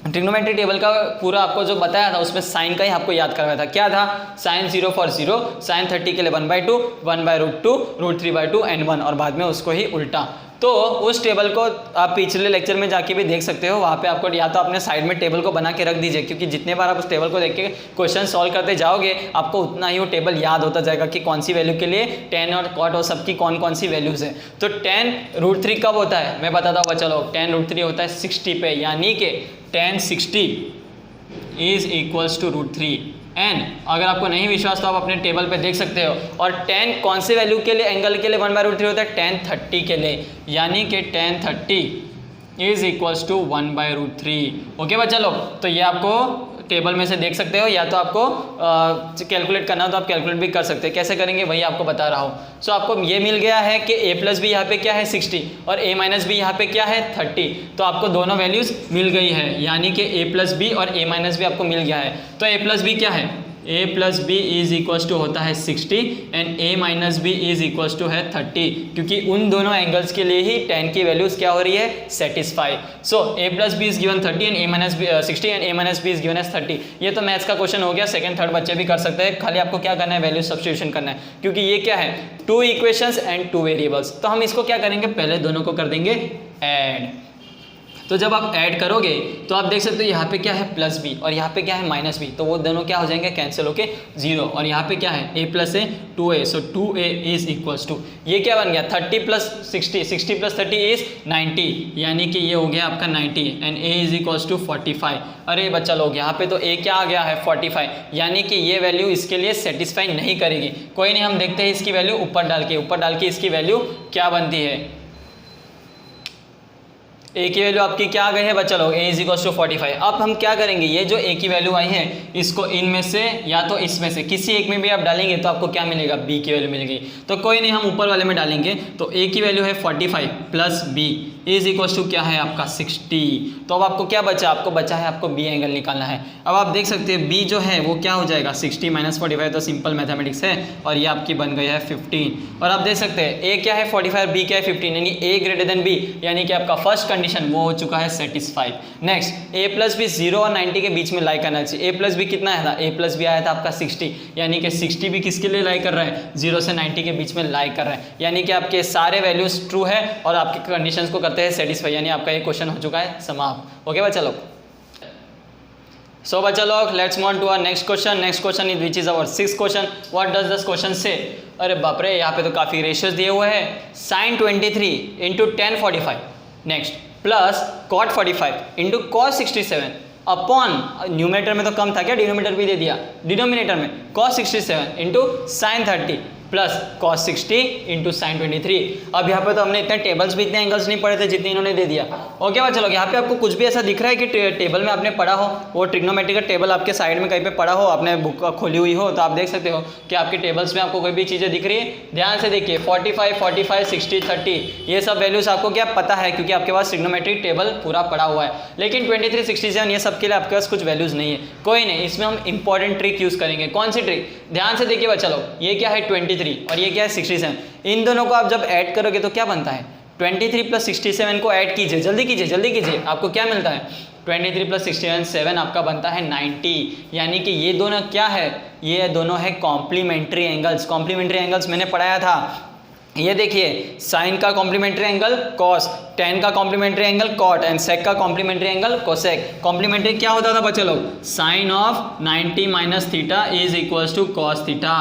ट्रिग्नोमेट्री टेबल का पूरा आपको जो बताया था उसमें साइन का ही आपको याद करवाया था। क्या था, साइन 0 फॉर 0, साइन 30 के लिए 1/2, 1/√2, √3/2 एंड 1, और बाद में उसको ही उल्टा। तो उस टेबल को आप पिछले लेक्चर में जाके भी देख सकते हो, वहाँ पे आपको या तो अपने साइड में टेबल को बना के रख दीजिए, क्योंकि जितने बार आप उस टेबल को देख के क्वेश्चन सॉल्व करते जाओगे आपको उतना ही वो टेबल याद होता जाएगा कि कौन सी वैल्यू के लिए tan और cot और सबकी कौन कौन सी वैल्यूज है। तो tan √3 कब होता है, मैं बताता हूँ बच्चा लोग, tan √3 होता है 60 पे, यानी कि tan 60 is equals to √3। And अगर आपको नहीं विश्वास तो आप अपने टेबल पे देख सकते हो। और tan कौन से वैल्यू के लिए, एंगल के लिए 1/√3 होता है, tan 30 के लिए, यानी कि tan 30 is equals to 1/√3। Okay बच्चा लोग, तो ये आपको टेबल में से देख सकते हो, या तो आपको कैलकुलेट करना हो तो आप कैलकुलेट भी कर सकते हैं। कैसे करेंगे वही आपको बता रहा हूँ। सो आपको ये मिल गया है कि a प्लस बी यहाँ पे क्या है 60 और a माइनस बी यहाँ पे क्या है 30। तो आपको दोनों वैल्यूज़ मिल गई है, यानी कि a प्लस बी और a माइनस बी आपको मिल गया है। तो a प्लस बी क्या है, a plus b is equals to होता है 60 and a minus b is equals to है 30, क्योंकि उन दोनों एंगल्स के लिए ही tan की वैल्यूज क्या हो रही है, satisfy. So a plus b is given 30 and a minus b 60 and a minus b is given as 30। ये तो मैथ्स का क्वेश्चन हो गया, सेकंड थर्ड बच्चे भी कर सकते हैं, खाली आपको क्या करना है, वैल्यू सब्स्टिट्यूशन करना है, क्योंकि ये क्या है, 2 इक्वेशंस एंड 2 वेरिएबल्स। तो हम इसको क्या करेंगे, पहले दोनों को कर देंगे ऐड। तो जब आप ऐड करोगे तो आप देख सकते हो यहाँ पे क्या है प्लस बी और यहाँ पे क्या है माइनस बी, तो वो दोनों क्या हो जाएंगे, कैंसिल होके 0। और यहाँ पे क्या है, a plus a 2a, so 2a is equals to, ये क्या बन गया 30 प्लस 60, 60 प्लस 30 इज 90, यानी कि ये हो गया आपका 90 and a is equals to 45। अरे बच्चा लोग यहाँ पे तो a क्या आ गया है 45, यानी कि ये वैल्यू इसके लिए सेटिस्फाई नहीं करेगी। कोई नहीं, हम देखते हैं इसकी वैल्यू ऊपर डाल के इसकी वैल्यू क्या बनती है। ए की वैल्यू आपकी क्या आ गई है बच्चा लोग, a इज इक्वल टू 45। अब हम क्या करेंगे, ये जो a की वैल्यू आई है इसको इनमें से या तो इसमें से किसी एक में भी आप डालेंगे तो आपको क्या मिलेगा, b की वैल्यू मिलेगी। तो कोई नहीं, हम ऊपर वाले में डालेंगे, तो a की वैल्यू है 45 plus b is equal to क्या है आपका 60। तो अब आपको क्या बचा, आपको बचा है आपको b एंगल निकालना है। अब आप देख सकते हैं b जो है वो क्या हो जाएगा 60 माइनस 45, तो सिंपल मैथमेटिक्स है, और ये आपकी बन गई है 15। और आप देख सकते हैं a क्या है 45, b क्या है 15, यानी a ग्रेटर देन b, यानी कि आपका फर्स्ट कंडीशन वो हो चुका है satisfied. Next a plus b 0 और 90 के बीच में लाई करना चाहिए। a प्लस बी कितना आया था, a प्लस बी आया था आपका 60, यानी कि 60 भी किसके लिए लाई कर रहा है, 0 से 90 के बीच में लाई कर रहा है, यानी कि आपके सारे वैल्यूज ट्रू है और आपके कंडीशंस को करते हैं सेटिस्फाई, यानी आपका ये क्वेश्चन हो चुका है समाप्त। ओके बच्चा लोग, सो बच्चा लोग let's move on to our next question. Next question is which is our 6th question. What does this question say. अरे बाप रे, यहाँ पे तो काफी रेशियोज दिए हुए हैं। sin 23 into tan 45, next plus cot 45 into cos 67 upon, numerator में तो कम था क्या, डिनोमिनेटर भी दे दिया, डिनोमिनेटर में cos 67 into sin 30 plus cos 60 into sine 23। अब यहाँ पे तो हमने इतने टेबल्स भी इतने एंगल्स नहीं पढ़े थे जितने इन्होंने दे दिया। ओके बच्चा लोग, यहाँ पे आपको कुछ भी ऐसा दिख रहा है कि टेबल में आपने पढ़ा हो, वो ट्रिग्नोमेट्री का टेबल आपके साइड में कहीं पे पढ़ा हो, आपने बुक खोली हुई हो, तो आप देख सकते हो कि आपके टेबल्स में आपको कोई भी चीज़ें दिख रही है। ध्यान से देखिए 45, 45, 60, 30 ये सब वैल्यूज आपको क्या पता है, क्योंकि आपके पास ट्रिग्नोमेट्रिक टेबल पूरा पड़ा हुआ है। लेकिन 23, 67 ये सब के लिए आपके पास कुछ वैल्यूज नहीं है। कोई नहीं, इसमें हम इंपॉर्टेंट ट्रिक यूज करेंगे। कौन सी ट्रिक, ध्यान से देखिए बच्चा लोग, ये क्या है 23 और ये क्या है 67। इन दोनों को आप जब ऐड करोगे तो क्या बनता है, 23 प्लस 67 को ऐड कीजिए, जल्दी कीजिए जल्दी कीजिए, आपको क्या मिलता है 23 प्लस 67 आपका बनता है 90। यानी कि ये दोनों क्या है, ये दोनों है कॉम्प्लीमेंट्री एंगल्स। कॉम्प्लीमेंट्री एंगल्स मैंने पढ़ाया था, ये देखिए साइन का कॉम्प्लीमेंट्री एंगल कॉस, tan का कॉम्प्लीमेंट्री एंगल कॉट एंड सेक का कॉम्प्लीमेंट्री एंगल कोसेक। कॉम्प्लीमेंट्री क्या होता था बच्चे लोग, sine of 90 minus theta is equals to cos theta.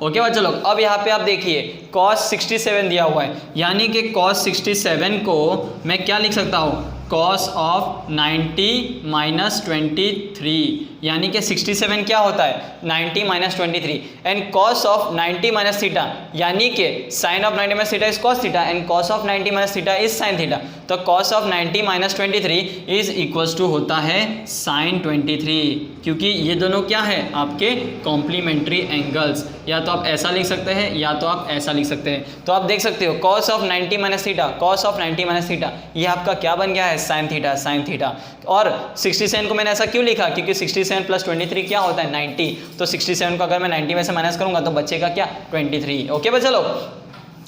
Okay बच्चे लोग, अब यहाँ पे आप देखिए cos 67 दिया हुआ है, यानी कि cos 67 को मैं क्या लिख सकता हूँ, cos ऑफ 90 माइनस 23, यानी कि 67 क्या होता है 90 minus 23 and cos of 90 minus theta, यानी कि sin of 90 minus theta is cos theta and cos of 90 minus theta is sin theta. तो cos of 90 minus 23 is equals to होता है sin 23, क्योंकि ये दोनों क्या है आपके कॉम्प्लीमेंट्री एंगल्स। या तो आप ऐसा लिख सकते हैं या तो आप ऐसा लिख सकते हैं। तो आप देख सकते हो cos of 90 minus theta, cos of 90 minus theta, ये आपका क्या बन गया है sin थीटा, sin थीटा। और 67 को मैंने ऐसा क्यों लिखा, क्योंकि 67 प्लस 23 क्या होता है 90, तो 67 को अगर मैं 90 में से माइनस करूंगा तो बचेगा क्या 23। ओके बच्चा लोग,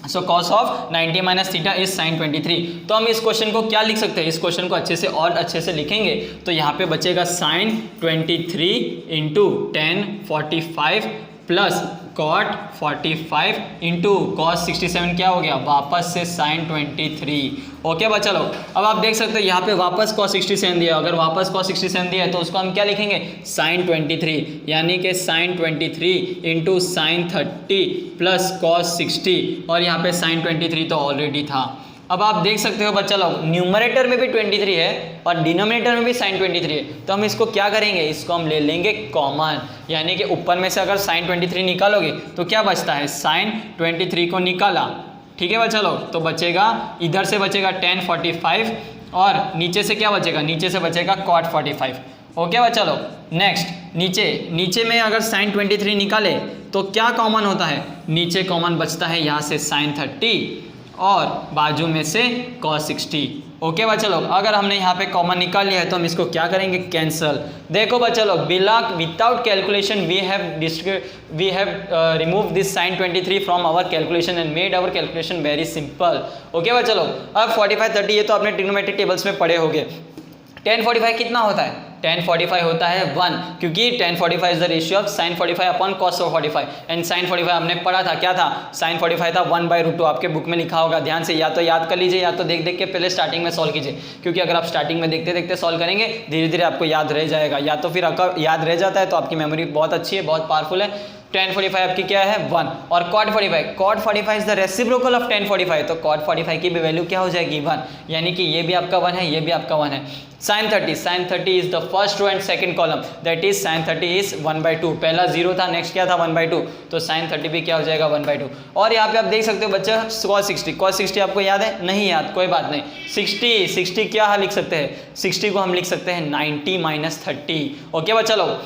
सो cos of 90 minus theta is sin 23। तो हम इस क्वेश्चन को क्या लिख सकते हैं, इस क्वेश्चन को अच्छे से और अच्छे से लिखेंगे तो यहाँ पे बचेगा sin 23 into tan 45 plus cot 45 into cos 67 क्या हो गया वापस से sin 23। ओके बच्चा लोग, अब आप देख सकते हो यहाँ पे वापस cos 67 दिया, अगर वापस cos 67 दिया है तो उसको हम क्या लिखेंगे sin 23, यानी कि sin 23 into sin 30 plus cos 60, और यहाँ पे sin 23 तो ऑलरेडी था। अब आप देख सकते हो बच्चा लोग, न्यूमरेटर में भी 23 है और डिनोमिनेटर में भी sin 23 है, तो हम इसको क्या करेंगे, इसको हम ले लेंगे कॉमन, यानी कि ऊपर में से अगर sin 23 निकालोगे तो क्या बचता है sin 23 को निकाला, ठीक है बच्चा लोग, तो बचेगा इधर से बचेगा tan 45 और नीचे से क्या बचेगा, नीचे से बचेगा cot 45। ओके बच्चा लोग, नेक्स्ट नीचे में अगर साइन 23 निकाले तो क्या कॉमन होता है, नीचे कॉमन बचता है यहाँ से साइन 30 और बाजू में से cos 60। ओके बच्चा लोग, अगर हमने यहाँ पे कॉमन निकाल लिया है तो हम इसको क्या करेंगे, कैंसल। देखो बच्चा लोग, without calculation we have remove this sine 23 from our calculation and made our calculation very simple. Okay बच्चा लोग, अब 45 30 ये तो आपने ट्रिग्नोमेट्रिक टेबल्स में पढ़े होंगे। tan 45 कितना होता है, tan 45 होता है 1, क्योंकि tan 45 is the ratio of sin 45 upon cos 45 and sin 45 हमने पढ़ा था, क्या था, sin 45 था 1/√2। आपके बुक में लिखा होगा, ध्यान से या तो याद कर लीजिए या तो देख देख के पहले स्टार्टिंग में सॉल्व कीजिए, क्योंकि अगर आप स्टार्टिंग में देखते देखते सॉल्व करेंगे धीरे धीरे आपको याद रह जाएगा, या तो फिर आपका याद रह जाता है तो आपकी मेमोरी बहुत अच्छी है, बहुत पावरफुल है। tan 45 आपकी क्या है 1 और cot 45 is the reciprocal of tan 45, तो cot 45 की भी वैल्यू क्या हो जाएगी 1, यानी कि ये भी आपका 1 है, ये भी आपका 1 है। sin 30 is the first row and second column, that is sin 30 is 1/2, पहला 0 था, नेक्स्ट क्या था 1/2, तो sin 30 भी क्या हो जाएगा 1/2। और यहाँ पे आप देख सकते हो बच्चा cos 60 आपको याद है, नहीं याद, कोई बात नहीं। 60 क्या लिख सकते हैं, 60 को हम लिख सकते हैं 90 - 30। ओके बच्चा लोग,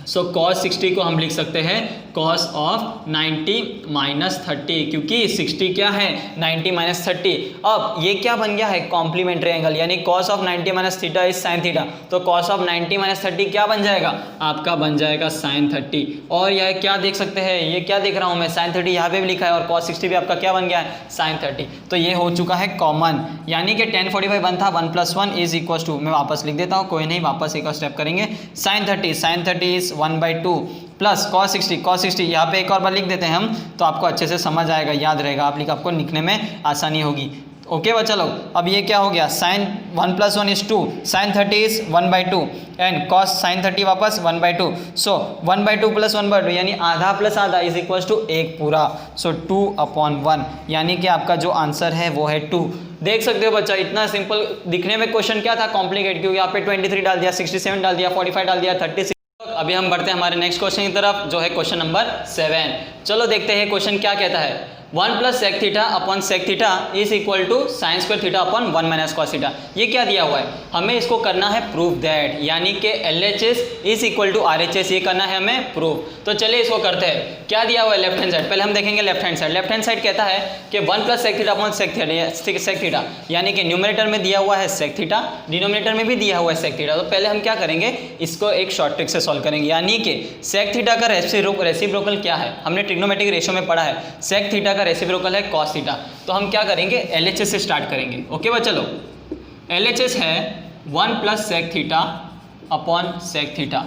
सो cos 60 को हम लिख सकते हैं cos ऑफ 90 - 30, क्योंकि 60 क्या है 90 - 30। अब ये क्या बन गया है, कॉम्प्लीमेंट्री एंगल, यानी cos of 90 - theta is sin theta, तो cos ऑफ 90 - 30 क्या बन जाएगा, आपका बन जाएगा sin 30। और यह क्या देख सकते हैं, ये क्या देख रहा हूँ मैं, sin 30 यहाँ पे भी लिखा है और cos 60 भी आपका क्या बन गया है sin 30, तो ये हो चुका है कॉमन, यानी कि tan 45 1 था, 1 + 1 इज इक्वल टू, मैं वापस लिख देता हूँ, कोई नहीं, वापस एक और स्टेप करेंगे। sin 30 इज 1/2 प्लस cos 60 यहाँ पे एक और बार लिख देते हैं हम, तो आपको अच्छे से समझ आएगा, याद रहेगा, आपको लिखने में आसानी होगी। ओके बच्चा लोग, अब ये क्या हो गया, sin 1 + 1 is 2, sin 30 is 1/2 and cos sin 30 वापस 1/2, सो 1/2 + 1/2 यानी आधा प्लस आधा इज इक्वल टू 1 पूरा, सो 2/1, यानी कि आपका जो आंसर है वो है 2। देख सकते हो बच्चा, इतना सिंपल, दिखने में क्वेश्चन क्या था कॉम्प्लिकेट, क्योंकि यहाँ पे 23 डाल दिया, 67 डाल दिया, 45 डाल दिया, 36। अभी हम बढ़ते हैं हमारे नेक्स्ट क्वेश्चन की तरफ, जो है क्वेश्चन नंबर 7। चलो देखते हैं क्वेश्चन क्या कहता है। 1 + sec theta upon sec theta is equal to sin square theta upon 1 - cos theta. ये क्या दिया हुआ है, हमें इसको करना है प्रूफ दैट, यानी कि LHS is equal to RHS, ये करना है हमें प्रूफ। तो चलिए इसको करते हैं। क्या दिया हुआ है लेफ्ट हैंड साइड, पहले हम देखेंगे लेफ्ट हैंड साइड कहता है कि 1 + sec theta upon sec theta, यानी कि न्यूमरेटर में दिया हुआ है sec थीटा, डिनोमिनेटर में भी दिया हुआ है sec थीटा। तो पहले हम क्या करेंगे, इसको एक शॉर्ट ट्रिक से सॉल्व करेंगे, यानी कि sec थीटा का रेसिप्रोकल क्या है, हमने ट्रिग्नोमेट्रिक रेशियो में पढ़ा है, sec थीटा का रेसिप्रोकल है cos थीटा। तो हम क्या करेंगे, LHS से स्टार्ट करेंगे। ओके बच्चा लोग, LHS है 1 + sec theta upon sec theta.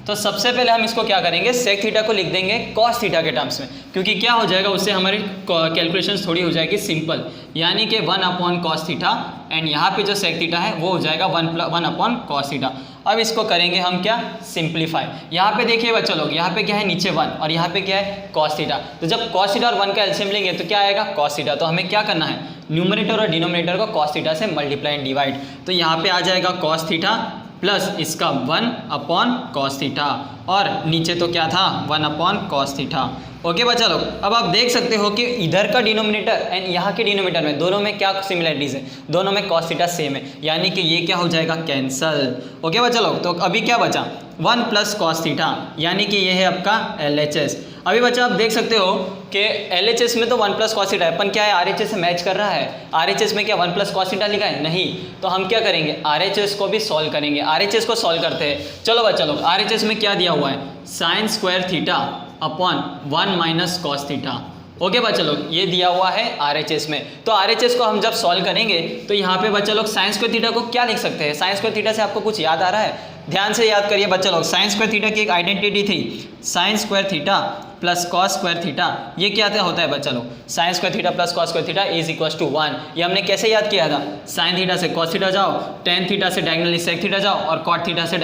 तो सबसे पहले हम इसको क्या करेंगे, sec थीटा को लिख देंगे cos थीटा के टर्म्स में, क्योंकि क्या हो जाएगा, उससे हमारी कैलकुलेशन थोड़ी हो जाएगी सिंपल, यानी कि 1 cos थीटा एंड यहाँ पे जो sec थीटा है वो हो जाएगा 1 cos थीटा। अब इसको करेंगे हम क्या, सिंप्लीफाई। यहाँ पे देखिए बच्चा लोग, यहाँ पे क्या है नीचे 1 और यहाँ पे क्या है cos थीटा, तो जब cos थीटा और 1 का एलसीएम लेंगे तो क्या आएगा cos थीटा। तो हमें क्या करना है, न्यूमरेटर और डिनोमिनेटर को cos थीटा से मल्टीप्लाई एंड डिवाइड, तो यहाँ पे आ जाएगा cos थीटा प्लस इसका 1 cos थीटा और नीचे तो क्या था 1 cos थीटा। ओके बच्चा लोग, अब आप देख सकते हो कि इधर का डिनोमिनेटर एंड यहाँ के डिनोमिनेटर में दोनों में क्या सिमिलरिटीज है, दोनों में cos थीटा सेम है, यानी कि ये क्या हो जाएगा कैंसल। ओके बच्चा लोग, तो अभी क्या बचा 1 + cos थीटा, यानी कि ये है आपका LHS। अभी बच्चा आप देख सकते हो कि LHS में तो 1 + cos थीटा है, अपन क्या है RHS से मैच कर रहा है, RHS में क्या 1 + cos थीटा लिखा है, नहीं, तो हम क्या करेंगे RHS को भी सॉल्व करेंगे। RHS को सॉल्व करते हैं, चलो बच्चा लोग, RHS में क्या दिया हुआ है, sin square theta upon 1 - cos theta. Okay बच्चा लोग, ये दिया हुआ है RHS में, तो RHS को हम जब सॉल्व करेंगे तो यहाँ पे बच्चा लोग sin स्क्वायर थीटा को क्या लिख सकते हैं, sin स्क्वायर थीटा से आपको कुछ याद आ रहा है, ध्यान से याद करिए बच्चा लोग। sin स्क्वायर थीटा की एक आइडेंटिटी थी sin square theta plus cos square theta, ये क्या होता है बच्चा लोग, sin square theta plus cos square theta is equal to 1। ये हमने कैसे याद किया था, sin थीटा से cos थीटा जाओ, tan थीटा से डायगोनली sec थीटा जाओ और cot थीटा से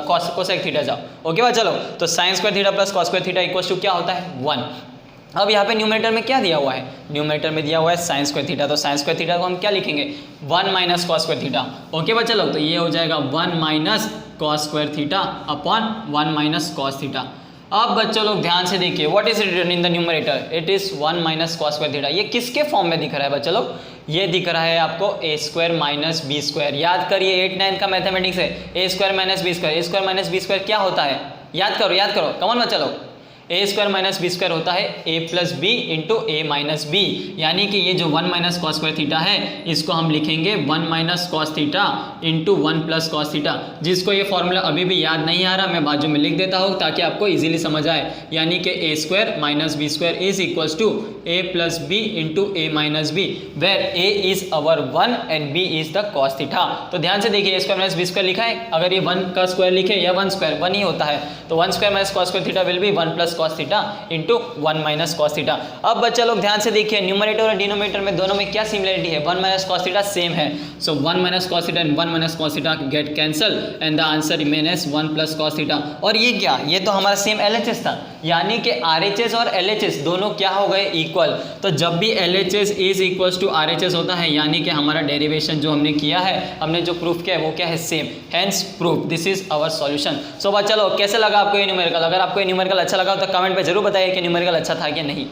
cosec थीटा जाओ। ओके बच्चा लोग, तो sin square theta plus cos square theta equal to क्या होता है 1। अब यहाँ पे न्यूमरेटर में क्या दिया हुआ है, न्यूमरेटर में दिया हुआ है sin स्क्वायर थीटा, तो sin स्क्वायर थीटा को हम क्या लिखेंगे 1 - cos स्क्वायर थीटा। ओके बच्चा लोग, तो ये हो जाएगा 1 - cos square theta upon 1 - cos theta. अब बच्चों लोग ध्यान से देखिए, what is written in the numerator, it is 1 minus cos square theta. ये किसके फॉर्म में दिख रहा है बच्चों लोग, ये दिख रहा है आपको ए स्क्वायर माइनस बी स्क्वायर। याद करिए 8 9 का मैथमेटिक्स है, A square minus B square. A square minus B square क्या होता है, याद करो कमन बच्चा लोग, A square minus B square होता है A plus B into A minus B. यानी कि ये जो 1 माइनस कॉस स्क्वायर थीटा है इसको हम लिखेंगे 1 minus cos theta into 1 plus cos theta. जिसको ये फॉर्मूला अभी भी याद नहीं आ रहा, मैं बाजू में लिख देता हूँ ताकि आपको इजीली समझ आए। यानी कि A square minus B square is equals to A plus B into A minus B, where A is our 1 and B is the cos theta. तो ध्यान से देखिए, A square minus B square लिखा है, अगर ये 1 का स्क्वायर लिखे या 1 स्क्वायर 1 ही होता है, तो 1 square minus cos square theta will be 1 plus cos theta into 1 minus cos theta. अब बच्चा लोग ध्यान से देखिए, न्यूमरेटर और डिनोमिनेटर में दोनों में क्या सिमिलरिटी है, 1 माइनस कॉस थीटा सेम है। So 1 minus cos theta and 1 minus cos theta get cancel and the answer remain as 1 plus cos theta. और ये क्या, ये तो हमारा सेम LHS था, यानी कि RHS और LHS दोनों क्या हो गए, इक्वल। तो जब भी LHS is equal to RHS होता है, यानी कि हमारा डेरिवेशन जो हमने किया है, हमने जो प्रूफ किया है वो क्या है, same, hence proof, this is our solution. So बच्चा लोग कैसे लगा आपको ये न्यूमेरिकल, अगर आपको ये न्यूमेरिकल अच्छा लगा तो कमेंट पे जरूर बताइए कि न्यूमेरिकल अच्छा था कि नहीं।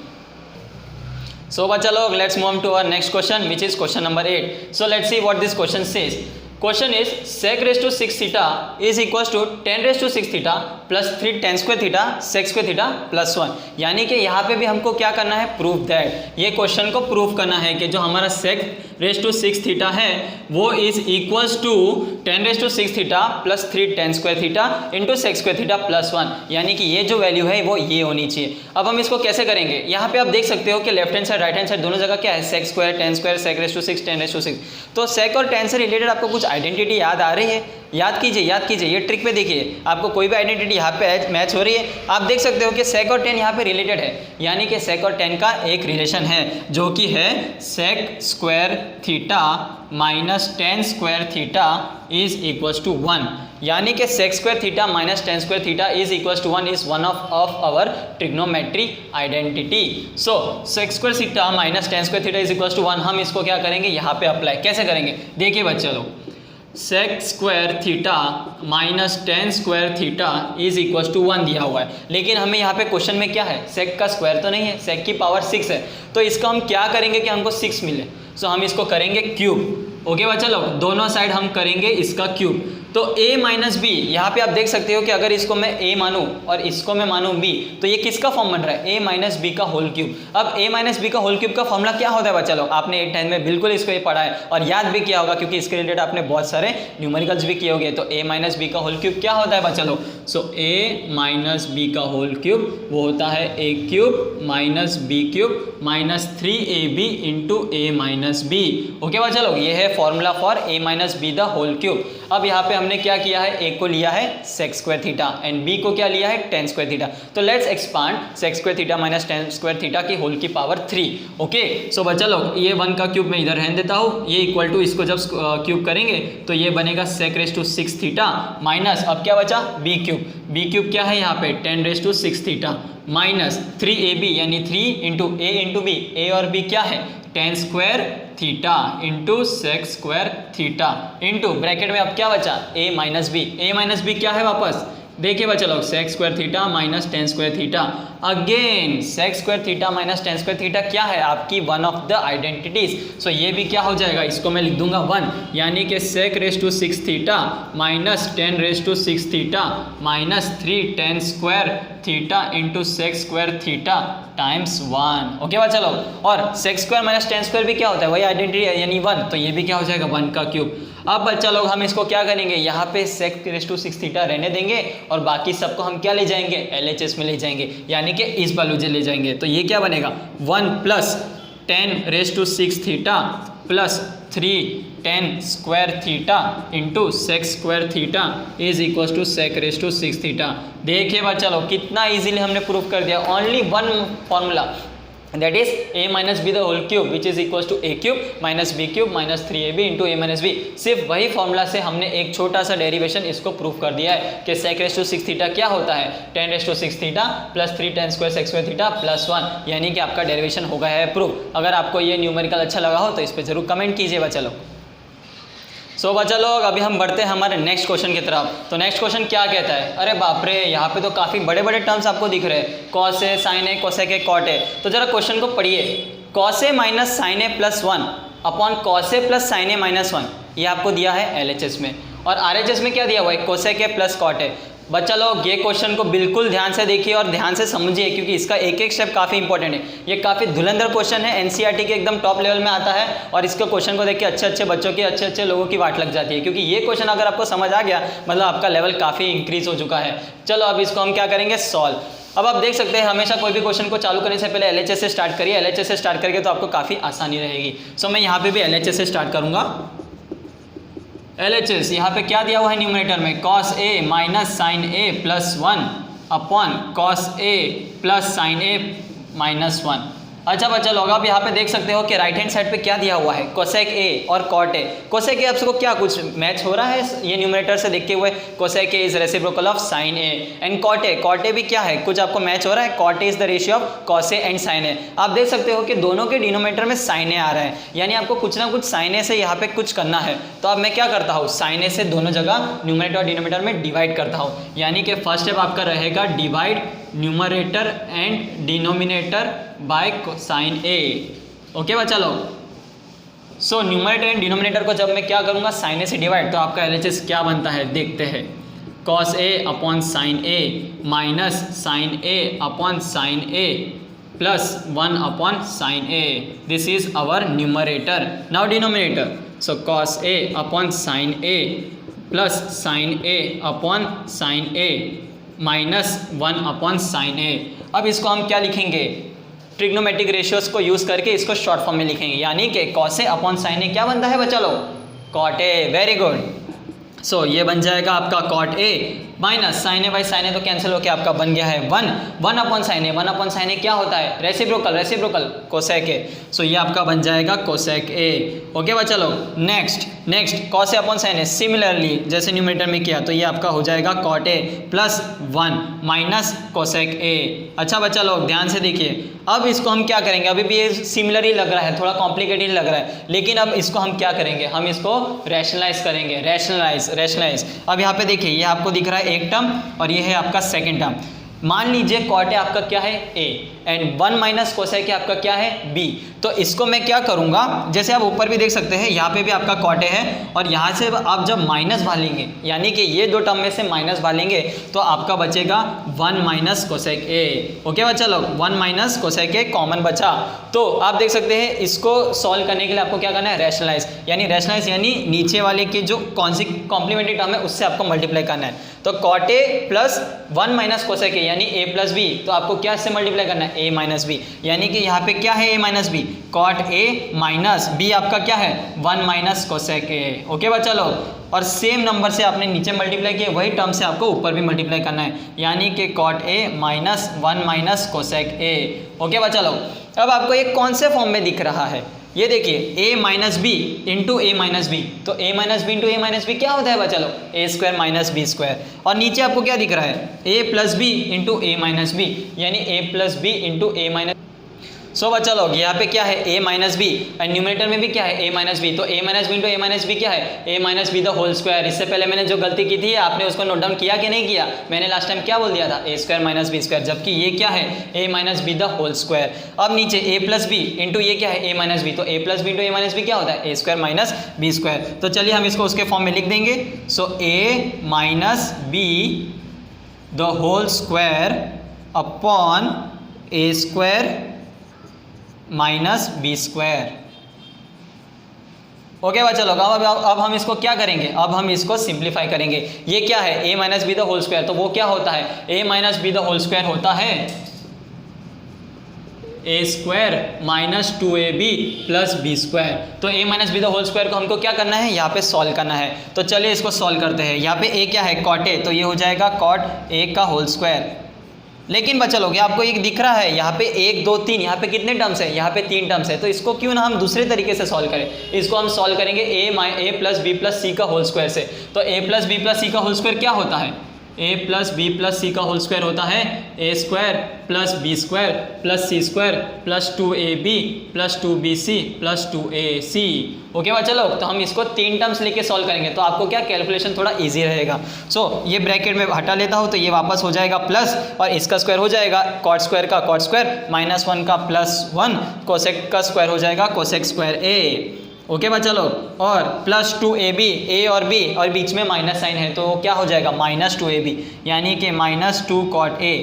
सो बच्चा लोग let's move to our next question which is question number 8। So let's see what this question says. Question is sec raised to 6 theta is equal to 10 raised to 6 theta plus 3 tan square theta sec square theta plus 1। यानी कि यहाँ पे भी हमको क्या करना है, proof that, ये क्वेश्चन को प्रूफ करना है कि जो हमारा sec raised to 6 थीटा है वो is equals to 10 raised to 6 theta plus 3 tan square theta into sec square theta plus 1। यानी कि ये जो वैल्यू है वो ये होनी चाहिए। अब हम इसको कैसे करेंगे, यहाँ पे आप देख सकते हो कि left hand side right hand side दोनों जगह क्या है, sec square tan square sec raised to 6 tan raised to 6। तो sec और tan से रिलेटेड आपको कुछ आइडेंटिटी याद आ रही है, याद कीजिए, ये ट्रिक पे देखिए, आपको कोई भी आइडेंटिटी यहाँ पे मैच हो रही है, आप देख सकते हो कि sec और tan यहाँ पे रिलेटेड है, यानी कि sec और tan का एक रिलेशन है जो कि है sec square theta minus tan square theta is equal to 1। यानी कि sec square theta minus tan square theta is equal to 1 is one of our trigonometry identity. So sec square theta minus tan square theta is equal to 1, हम इसको क्या करेंगे, यहाँ पे apply कैसे करेंगे, देखिए बच्चे लोग, sec square theta minus tan square theta is equal to 1 दिया हुआ है, लेकिन हमें यहाँ पे क्वेश्चन में क्या है, sec का स्क्वायर तो नहीं है, sec की पावर 6 है, तो इसका हम क्या करेंगे कि हमको 6 मिले। सो हम इसको करेंगे क्यूब। ओके बच्चा लोग, दोनों साइड हम करेंगे इसका क्यूब। तो a माइनस बी, यहाँ पे आप देख सकते हो कि अगर इसको मैं a मानूँ और इसको मैं मानूँ b, तो ये किसका फॉर्म बन रहा है, a माइनस बी का होल क्यूब। अब a माइनस बी का होल क्यूब का फॉर्मूला क्या होता है बच्चा लोग, आपने 8 10 में बिल्कुल इसको ये पढ़ा है और याद भी किया होगा, क्योंकि इसके रिलेटेड आपने बहुत सारे न्यूमेरिकल्स भी किए होंगे। तो a माइनस बी का होल क्यूब क्या होता है बच्चा लोग, सो a माइनस बी का होल क्यूब वो होता है a cube minus b cube minus 3ab into a minus b. Okay बच्चा लोग, ये है formula for a minus b the whole cube. अब यहाँ पे हमने क्या किया है, a को लिया है sec square theta and b को क्या लिया है tan स्क्वायर थीटा। तो let's expand sec square theta minus tan square theta की होल की पावर 3। ओके सो बच्चा लोग, ये 1 का क्यूब मैं इधर रहने देता हूँ, ये इक्वल टू इसको जब क्यूब करेंगे तो ये बनेगा sec raise to 6 theta minus, अब क्या बचा b क्यूब क्या है यहाँ पे 10 raise to 6 theta minus 3ab यानी 3 इंटू b, a और b क्या है tan square theta into sec square theta into bracket में अब क्या बचा a माइनस बी क्या है वापस, देखिए बच्चा लोग sec square theta minus tan square theta, again sec square theta minus tan square theta क्या है आपकी वन ऑफ द आइडेंटिटीज। सो ये भी क्या हो जाएगा, इसको मैं लिख दूंगा 1, यानी कि sec raise to 6 theta minus 10 raise to 6 theta minus 3 tan square theta into sec square theta times 1। Okay बच्चा लोग, और sec square minus tan square भी क्या होता है, वही आइडेंटिटी है यानी 1, तो ये भी क्या हो जाएगा 1 का क्यूब। अब बच्चा लोग हम इसको क्या करेंगे, यहाँ पे sec रेस टू 6 थीटा रहने देंगे और बाकी सबको हम क्या ले जाएंगे, LHS में ले जाएंगे, यानी कि इस वाले ले जाएंगे। तो ये क्या बनेगा 1 plus 10 raise to 6 theta plus 3 tan square theta into sec square theta is equal to sec raise to 6 theta. देखिए बच्चा लोग कितना इजीली हमने प्रूफ कर दिया, only one formula that is a minus b the whole cube which is equals to a cube minus b cube minus 3ab into a minus b। सिर्फ वही formula से हमने एक छोटा सा डेरिवेशन इसको प्रूफ कर दिया है कि sec रेस टू 6 थीटा क्या होता है 10 raise to 6 theta plus 3 tan square sec square theta plus 1, यानी कि आपका डेरिवेशन हो गया है प्रूफ। अगर आपको ये न्यूमेरिकल अच्छा लगा हो तो इस पर जरूर कमेंट कीजिए बच्चा लोग। सो बच्चा लोग अभी हम बढ़ते हैं हमारे नेक्स्ट क्वेश्चन की तरफ। तो नेक्स्ट क्वेश्चन क्या कहता है, अरे बाप रे यहाँ पे तो काफ़ी बड़े बड़े टर्म्स आपको दिख रहे हैं, cos a sine a cosec a cot a. तो जरा क्वेश्चन को पढ़िए, cos a minus sine A plus 1 upon cos a plus sine A minus 1, ये आपको दिया है LHS में, और RHS में क्या दिया हुआ है, cosec a plus cot a. बच्चा लोग ये क्वेश्चन को बिल्कुल ध्यान से देखिए और ध्यान से समझिए, क्योंकि इसका एक एक स्टेप काफ़ी इंपॉर्टेंट है। ये काफ़ी धुरंधर क्वेश्चन है, NCERT के एकदम टॉप लेवल में आता है, और इसके क्वेश्चन को देख के अच्छे अच्छे बच्चों की, अच्छे अच्छे लोगों की वाट लग जाती है, क्योंकि ये क्वेश्चन अगर आपको समझ आ गया मतलब आपका लेवल काफ़ी इंक्रीज हो चुका है। चलो अब इसको हम क्या करेंगे, सॉल्व। अब आप देख सकते हैं हमेशा कोई भी क्वेश्चन को चालू करने से पहले LHS से स्टार्ट करिए, LHS से स्टार्ट करके तो आपको काफ़ी आसानी रहेगी। सो मैं यहाँ पे भी LHS से स्टार्ट करूँगा। LHS यहाँ पे क्या दिया हुआ है न्यूमरेटर में, cos a minus sine A plus 1 upon cos a plus sine A minus 1। अच्छा बच्चा लोग आप यहाँ पे देख सकते हो कि राइट हैंड साइड पे क्या दिया हुआ है, कोसेक ए और कॉट ए। कोसेक ए आपको क्या कुछ मैच हो रहा है ये न्यूमरेटर से देखते हुए, cosec A is reciprocal of sine A and cot A. Cot A भी क्या है, कुछ आपको मैच हो रहा है, cot A is the ratio of cos A and sine A. आप देख सकते हो कि दोनों के डिनोमिनेटर में साइन ए आ रहा है, यानी आपको कुछ ना कुछ साइन ए से यहाँ पे कुछ करना है। तो अब मैं क्या करता हूँ, साइन ए से दोनों जगह न्यूमरेटर और डिनोमिनेटर में डिवाइड करता हूँ, यानी कि फर्स्ट स्टेप आपका रहेगा divide numerator and denominator by sine A. Okay बच्चा लोग, सो न्यूमरेटर एंड डिनोमिनेटर को जब मैं क्या करूँगा, साइन ए से डिवाइड, तो आपका LHS क्या बनता है देखते हैं, cos A upon sine A minus sine A upon sine A plus 1 upon sine A, this is our numerator. Now denominator, so cos A upon sine A plus sine A upon sine A minus 1 upon sine A. अब इसको हम क्या लिखेंगे, trigonometric ratios को use करके इसको short form में लिखेंगे, यानी कि cos A upon sine A क्या बनता है बच्चा लोग, cot A. Very good, so ये बन जाएगा आपका cot A minus sine A by sine A तो कैंसिल होकर आपका बन गया है 1 upon sine A. 1 upon sine A क्या होता है, रेसिप्रोकल कोसेक ए। सो ये आपका बन जाएगा कोसेक ए। ओके बच्चा लोग, next cos A upon sine a, similarly जैसे न्यूमरेटर में किया तो ये आपका हो जाएगा cot a plus 1 minus cosec a. अच्छा बच्चा लोग ध्यान से देखिए, अब इसको हम क्या करेंगे, अभी भी ये सिमिलर ही लग रहा है, थोड़ा कॉम्प्लिकेटेड लग रहा है, लेकिन अब इसको हम क्या करेंगे, हम इसको रैशनलाइज करेंगे, रैशनलाइज। अब यहाँ पे देखिए ये आपको दिख रहा है एक टर्म और ये है आपका सेकंड टर्म। मान लीजिए कॉट ए आपका क्या है A एंड 1 माइनस कोसेक ए आपका क्या है B। तो इसको मैं क्या करूँगा, जैसे आप ऊपर भी देख सकते हैं यहाँ पे भी आपका कॉट ए है, और यहाँ से आप जब माइनस भालेंगे, यानी कि ये दो टर्म में से माइनस भालेंगे तो आपका बचेगा 1 माइनस कोसेक ए। ओके बच्चा लोग, 1 माइनस कोसेक ए कॉमन बचा। तो आप देख सकते हैं इसको सॉल्व करने के लिए आपको क्या करना है, रैशनलाइज यानी नीचे वाले की जो कॉम्प्लीमेंट्री टर्म है उससे आपको मल्टीप्लाई करना है। तो cot a plus 1 minus cosec a यानी A प्लस बी, तो आपको क्या से मल्टीप्लाई करना है, A माइनस बी, यानी कि यहाँ पे क्या है A minus b, cot A minus b आपका क्या है 1 माइनस कोसेक ए। ओके बच्चा लोग, और सेम नंबर से आपने नीचे मल्टीप्लाई किए वही टर्म से आपको ऊपर भी मल्टीप्लाई करना है, यानी कि cot A minus 1 minus cosec a. Okay बच्चा लोग, अब आपको ये कौन से फॉर्म में दिख रहा है, ये देखिए a minus B into A minus B. तो a minus B into A minus B क्या होता है बच्चा लोग, A square minus B square. और नीचे आपको क्या दिख रहा है, a plus B into A minus B, यानी a plus B into A minus. So बच्चा लोग यहाँ पे क्या है a minus B and numerator में भी क्या है a माइनस बी। तो a minus B into A minus B क्या है, a minus b the whole square. इससे पहले मैंने जो गलती की थी आपने उसको नोट डाउन किया कि नहीं किया, मैंने लास्ट टाइम क्या बोल दिया था, a square minus B square, जबकि ये क्या है a minus b the whole square. अब नीचे a प्लस बी इंटू ये क्या है a माइनस बी, तो a plus B into A minus B क्या होता है, a square minus B square. तो चलिए हम इसको उसके फॉर्म में लिख देंगे। So a minus b the whole square upon a square minus B square. Okay बच्चा लोग, अब हम इसको क्या करेंगे, अब हम इसको सिंप्लीफाई करेंगे। ये क्या है a minus b the whole square, तो वो क्या होता है a minus b the whole square होता है a square minus 2ab plus B square. तो a minus b the whole square को हमको क्या करना है, यहाँ पे सॉल्व करना है। तो चलिए इसको सॉल्व करते हैं। यहाँ पे a क्या है, कॉट a, तो ये हो जाएगा कॉट a का होल स्क्वायर। लेकिन बच्चा लोग आपको एक दिख रहा है यहाँ पे 1 2 3, यहाँ पे कितने टर्म्स है, यहाँ पे 3 टर्म्स है। तो इसको क्यों ना हम दूसरे तरीके से सॉल्व करें, इसको हम सॉल्व करेंगे a प्लस बी प्लस सी का होल स्क्वायर से। तो a प्लस बी प्लस सी का होल स्क्वायर क्या होता है, ए प्लस बी प्लस सी का होल स्क्वायर होता है A square plus B square plus C square plus 2ab plus 2bc plus 2ac। Okay बच्चा लोग, तो हम इसको 3 टर्म्स लेके सॉल्व करेंगे तो आपको क्या कैलकुलेशन थोड़ा इजी रहेगा। सो ये ब्रैकेट में हटा लेता हूँ तो ये वापस हो जाएगा प्लस, और इसका स्क्वायर हो जाएगा कॉट स्क्वायर का कॉट स्क्वायर -1 का +1, कोसेक का स्क्वायर हो जाएगा कोसेक स्क्वायर ए। ओके बच्चा लोग, और प्लस 2ab, ए और बी और बीच में माइनस साइन है तो क्या हो जाएगा -2ab, यानी कि -2 cot a,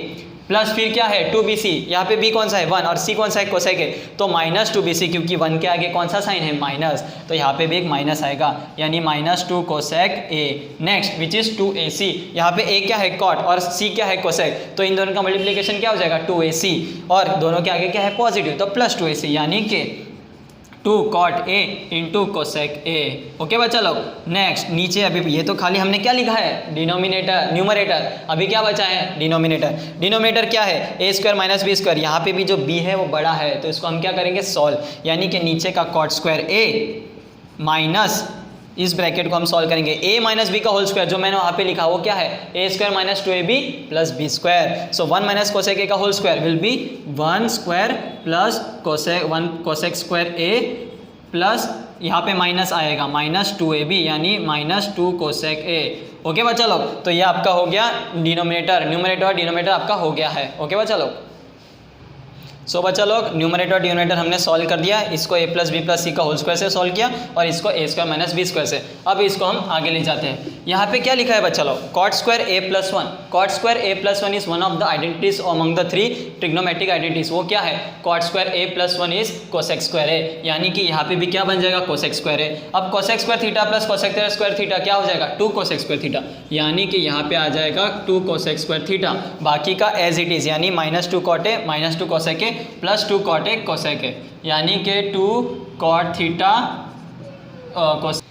प्लस फिर क्या है 2bc, यहाँ पे b कौन सा है 1 और c कौन सा है कोसेक है, तो -2bc, क्योंकि 1 के आगे कौन सा साइन है माइनस, तो यहाँ पे भी एक माइनस आएगा, यानी -2 cosec a। Next which is 2ac, यहाँ पे a क्या है कॉट और c क्या है कोसेक, तो इन दोनों का मल्टीप्लिकेशन क्या हो जाएगा 2ac, और दोनों के आगे क्या है पॉजिटिव तो +2ac, यानी कि 2 cot a into cosec a। Okay बच्चा लोग, नेक्स्ट नीचे अभी ये तो खाली हमने क्या लिखा है डिनोमिनेटर न्यूमरेटर, अभी क्या बचा है डिनोमिनेटर। डिनोमिनेटर क्या है a square minus B square, यहाँ पे भी जो b है वो बड़ा है तो इसको हम क्या करेंगे सॉल्व, यानी कि नीचे का cot स्क्वायर a माइनस इस ब्रैकेट को हम सॉल्व करेंगे a माइनस बी का होल स्क्वायर, जो मैंने वहाँ पे लिखा वो क्या है a square minus 2ab plus B square, so 1 minus cosec a का whole square will be 1 square plus cosec square a plus यहाँ पे माइनस आएगा -2ab, यानी -2 कोसेक a। ओके बच्चा लोग, तो ये आपका हो गया डिनोमिनेटर, न्यूमरेटर और डिनोमिनेटर आपका हो गया है। ओके बच्चा लोग, सो बच्चा लोग न्यूमरेटर और डिनोमिनेटर हमने सॉल्व कर दिया, इसको a प्लस बी प्लस सी का होल स्क्वायर से सॉल्व किया और इसको a square minus B square से। अब इसको हम आगे ले जाते हैं, यहाँ पे क्या लिखा है बच्चा लोग cot square a plus 1, cot square a plus 1 is one of the identities among the 3 trigonometric identities, वो क्या है cot square a plus 1 is cosec square a, यानी कि यहाँ पे भी क्या बन जाएगा कोसेक स्क्वायर a। अब cosec square theta plus cosec square theta क्या हो जाएगा 2 कोसेक स्क्वायर थीटा, यानी कि यहाँ पे आ जाएगा 2 कोसेक स्क्वायर थीटा, बाकी का एज इट इज, यानी -2 cot a -2 cosec a plus 2 cot a cosec a, यानी कि 2 cot थीटा कोसेक।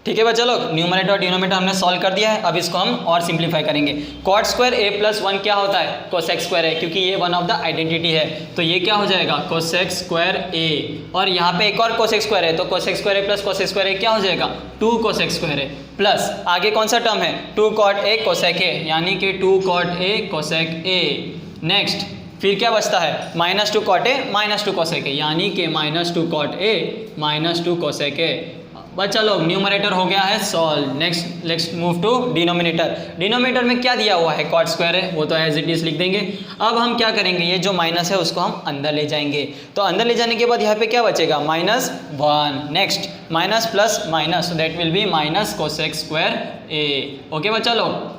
ठीक है बच्चा लोग, न्यूमरेटर और डिनोमिनेटर हमने सॉल्व कर दिया है, अब इसको हम और सिंप्लीफाई करेंगे। कॉट स्क्वायर a प्लस 1 क्या होता है कोसेक स्क्वायर है, क्योंकि ये वन ऑफ द आइडेंटिटी है तो ये क्या हो जाएगा कोसेक स्क्वायर a, और यहाँ पे एक और कोसेक स्क्वायर है तो cosec square a plus cosec square a क्या हो जाएगा 2 कोसेक स्क्वायर a, प्लस आगे कौन सा टर्म है 2 cot a कोसेक a, यानी कि 2 cot a cosec a। Next फिर क्या बचता है -2 cot a -2 कोसेक a, यानी कि -2 cot a -2 कोसेक a। बच्चा लोग न्यूमरेटर हो गया है solve. Next let's move to denominator. Denominator में क्या दिया हुआ है कॉट स्क्वायर है, वो तो एज इट इज लिख देंगे। अब हम क्या करेंगे, ये जो माइनस है उसको हम अंदर ले जाएंगे, तो अंदर ले जाने के बाद यहाँ पे क्या बचेगा -1। Next minus plus minus, that will be minus cosec square a। Okay बच्चा लोग,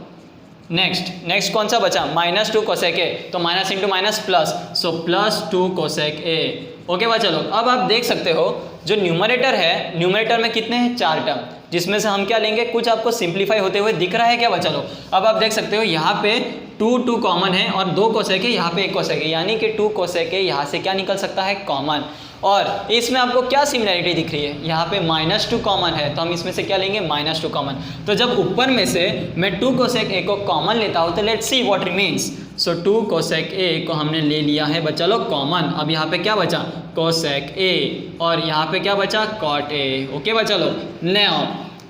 नेक्स्ट कौन सा बचा -2 कोसेक a, तो minus into minus plus, so +2 cosec a। Okay बच्चा लोग, अब आप देख सकते हो जो न्यूमरेटर है, न्यूमरेटर में कितने हैं 4 टर्म, जिसमें से हम क्या लेंगे कुछ आपको सिंप्लीफाई होते हुए दिख रहा है क्या बच्चा लोग। अब आप देख सकते हो यहाँ पे 2 कॉमन है और 2 कोसेक है, यहाँ पे 1 कोसेक है, यानी कि 2 कोसेक है यहाँ से क्या निकल सकता है कॉमन। और इसमें आपको क्या सिमिलरिटी दिख रही है, यहाँ पे -2 कॉमन है तो हम इसमें से क्या लेंगे -2 कॉमन। तो जब ऊपर में से मैं 2 कोसेक a को कॉमन लेता हूँ तो let's see what remains. So 2 cosec a को हमने ले लिया है बच्चा लोग कॉमन। अब यहाँ पे क्या बचा कोसेक a और यहाँ पे क्या बचा कॉट a। ओके बच्चा लोग, now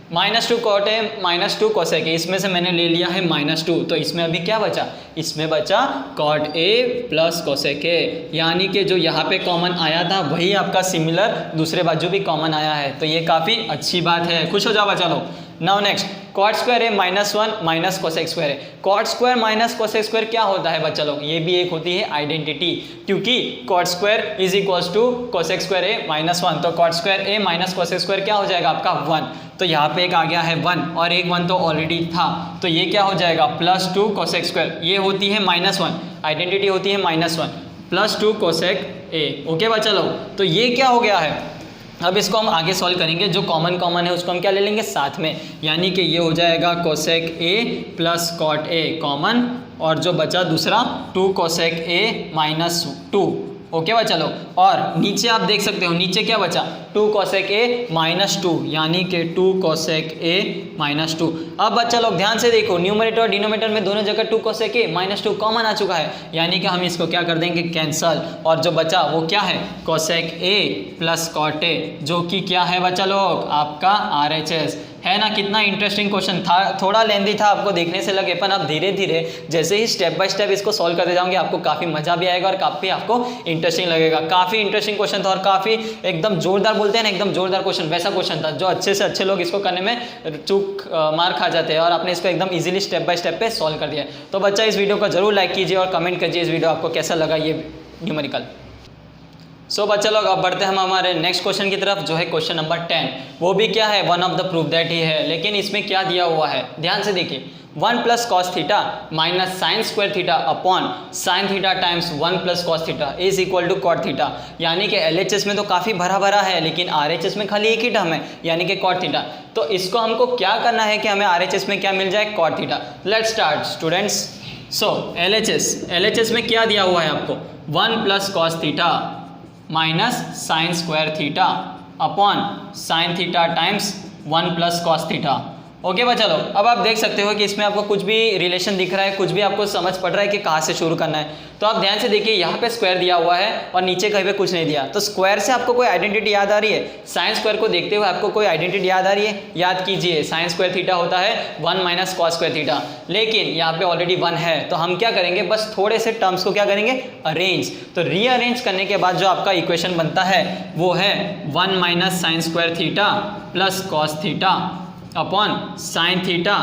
-2 cot a -2 cosec a, इसमें से मैंने ले लिया है -2, तो इसमें अभी क्या बचा, इसमें बचा cot a plus cosec a, यानी कि जो यहाँ पे कॉमन आया था वही आपका सिमिलर दूसरे बाजू भी कॉमन आया है, तो ये काफ़ी अच्छी बात है, खुश हो जाओ बच्चा लोग। नाउ नेक्स्ट कॉट स्क्वायर है -1 माइनस कोसेक स्क्वायर है। Cot square minus cosec square क्या होता है बच्चा लोग, ये भी एक होती है आइडेंटिटी, क्योंकि cot square is equals to cosec square a -1, तो cot square a minus cosec square क्या हो जाएगा आपका 1, तो यहाँ पे एक आ गया है 1 और एक 1 तो ऑलरेडी था, तो ये क्या हो जाएगा +2 कोसेक स्क्वायर, ये होती है -1, आइडेंटिटी होती है -1 +2 कोसेक a। ओके बच्चा लोग, तो ये क्या हो गया है, अब इसको हम आगे सॉल्व करेंगे, जो कॉमन है उसको हम क्या ले लेंगे साथ में, यानी कि ये हो जाएगा cosec a plus cot a common, और जो बचा दूसरा 2 कोसेक a -2। ओके बच्चा लोग, और नीचे आप देख सकते हो नीचे क्या बचा 2 कोसेक a -2, यानी कि 2 कोसेक a -2। अब बच्चा लोग ध्यान से देखो, न्यूमरेटर और डिनोमिनेटर में दोनों जगह 2 कोसेक a -2 कॉमन आ चुका है, यानी कि हम इसको क्या कर देंगे कैंसल, और जो बचा वो क्या है cosec a plus cot a, जो कि क्या है बच्चा लोग आपका RHS, है ना, कितना इंटरेस्टिंग क्वेश्चन था, थोड़ा लेंदी था आपको देखने से लगे, पर आप धीरे धीरे जैसे ही स्टेप बाय स्टेप इसको सॉल्व करते जाओगे आपको काफ़ी मजा भी आएगा और काफ़ी आपको इंटरेस्टिंग लगेगा। काफ़ी इंटरेस्टिंग क्वेश्चन था और काफ़ी एकदम जोरदार, बोलते हैं ना एकदम जोरदार क्वेश्चन, वैसा क्वेश्चन था जो अच्छे से अच्छे लोग इसको करने में चूक मार खा जाते हैं और आपने इसको एकदम इजीली स्टेप बाय स्टेप पे सॉल्व कर दिया है। तो बच्चा इस वीडियो को जरूर लाइक कीजिए और कमेंट कीजिए इस वीडियो आपको कैसा लगा ये न्यूमेरिकल। सो बच्चा लोग अब बढ़ते हैं हम हमारे नेक्स्ट क्वेश्चन की तरफ, जो है क्वेश्चन नंबर 10। वो भी क्या है, one of the proof that he है, लेकिन इसमें क्या दिया हुआ है ध्यान से देखिए, 1 plus cos theta minus sine square theta upon sine theta times 1 plus cos theta is equal to cot theta. यानी कि LHS में तो काफ़ी भरा भरा है, लेकिन RHS में खाली एक ही टर्म है यानी कि कॉट थीटा। तो इसको हमको क्या करना है कि हमें RHS में क्या मिल जाए, cot theta. Let's start students. So LHS में क्या दिया हुआ है आपको, 1 plus cos theta minus sine square theta upon sine theta times 1 plus cos theta. Okay बच्चा लोग, अब आप देख सकते हो कि इसमें आपको कुछ भी रिलेशन दिख रहा है, कुछ भी आपको समझ पड़ रहा है कि कहाँ से शुरू करना है। तो आप ध्यान से देखिए, यहाँ पे स्क्वायर दिया हुआ है और नीचे कहीं पे कुछ नहीं दिया, तो स्क्वायर से आपको कोई आइडेंटिटी याद आ रही है, साइन स्क्वायर को देखते हुए आपको कोई आइडेंटिटी याद आ रही है। याद कीजिए, साइन स्क्वायर थीटा होता है 1 माइनस कॉस स्क्वायर थीटा, लेकिन यहाँ पे ऑलरेडी 1 है, तो हम क्या करेंगे, बस थोड़े से टर्म्स को क्या करेंगे, अरेंज। तो रीअरेंज करने के बाद जो आपका इक्वेशन बनता है वो है 1 minus sine square theta plus cos theta upon sine theta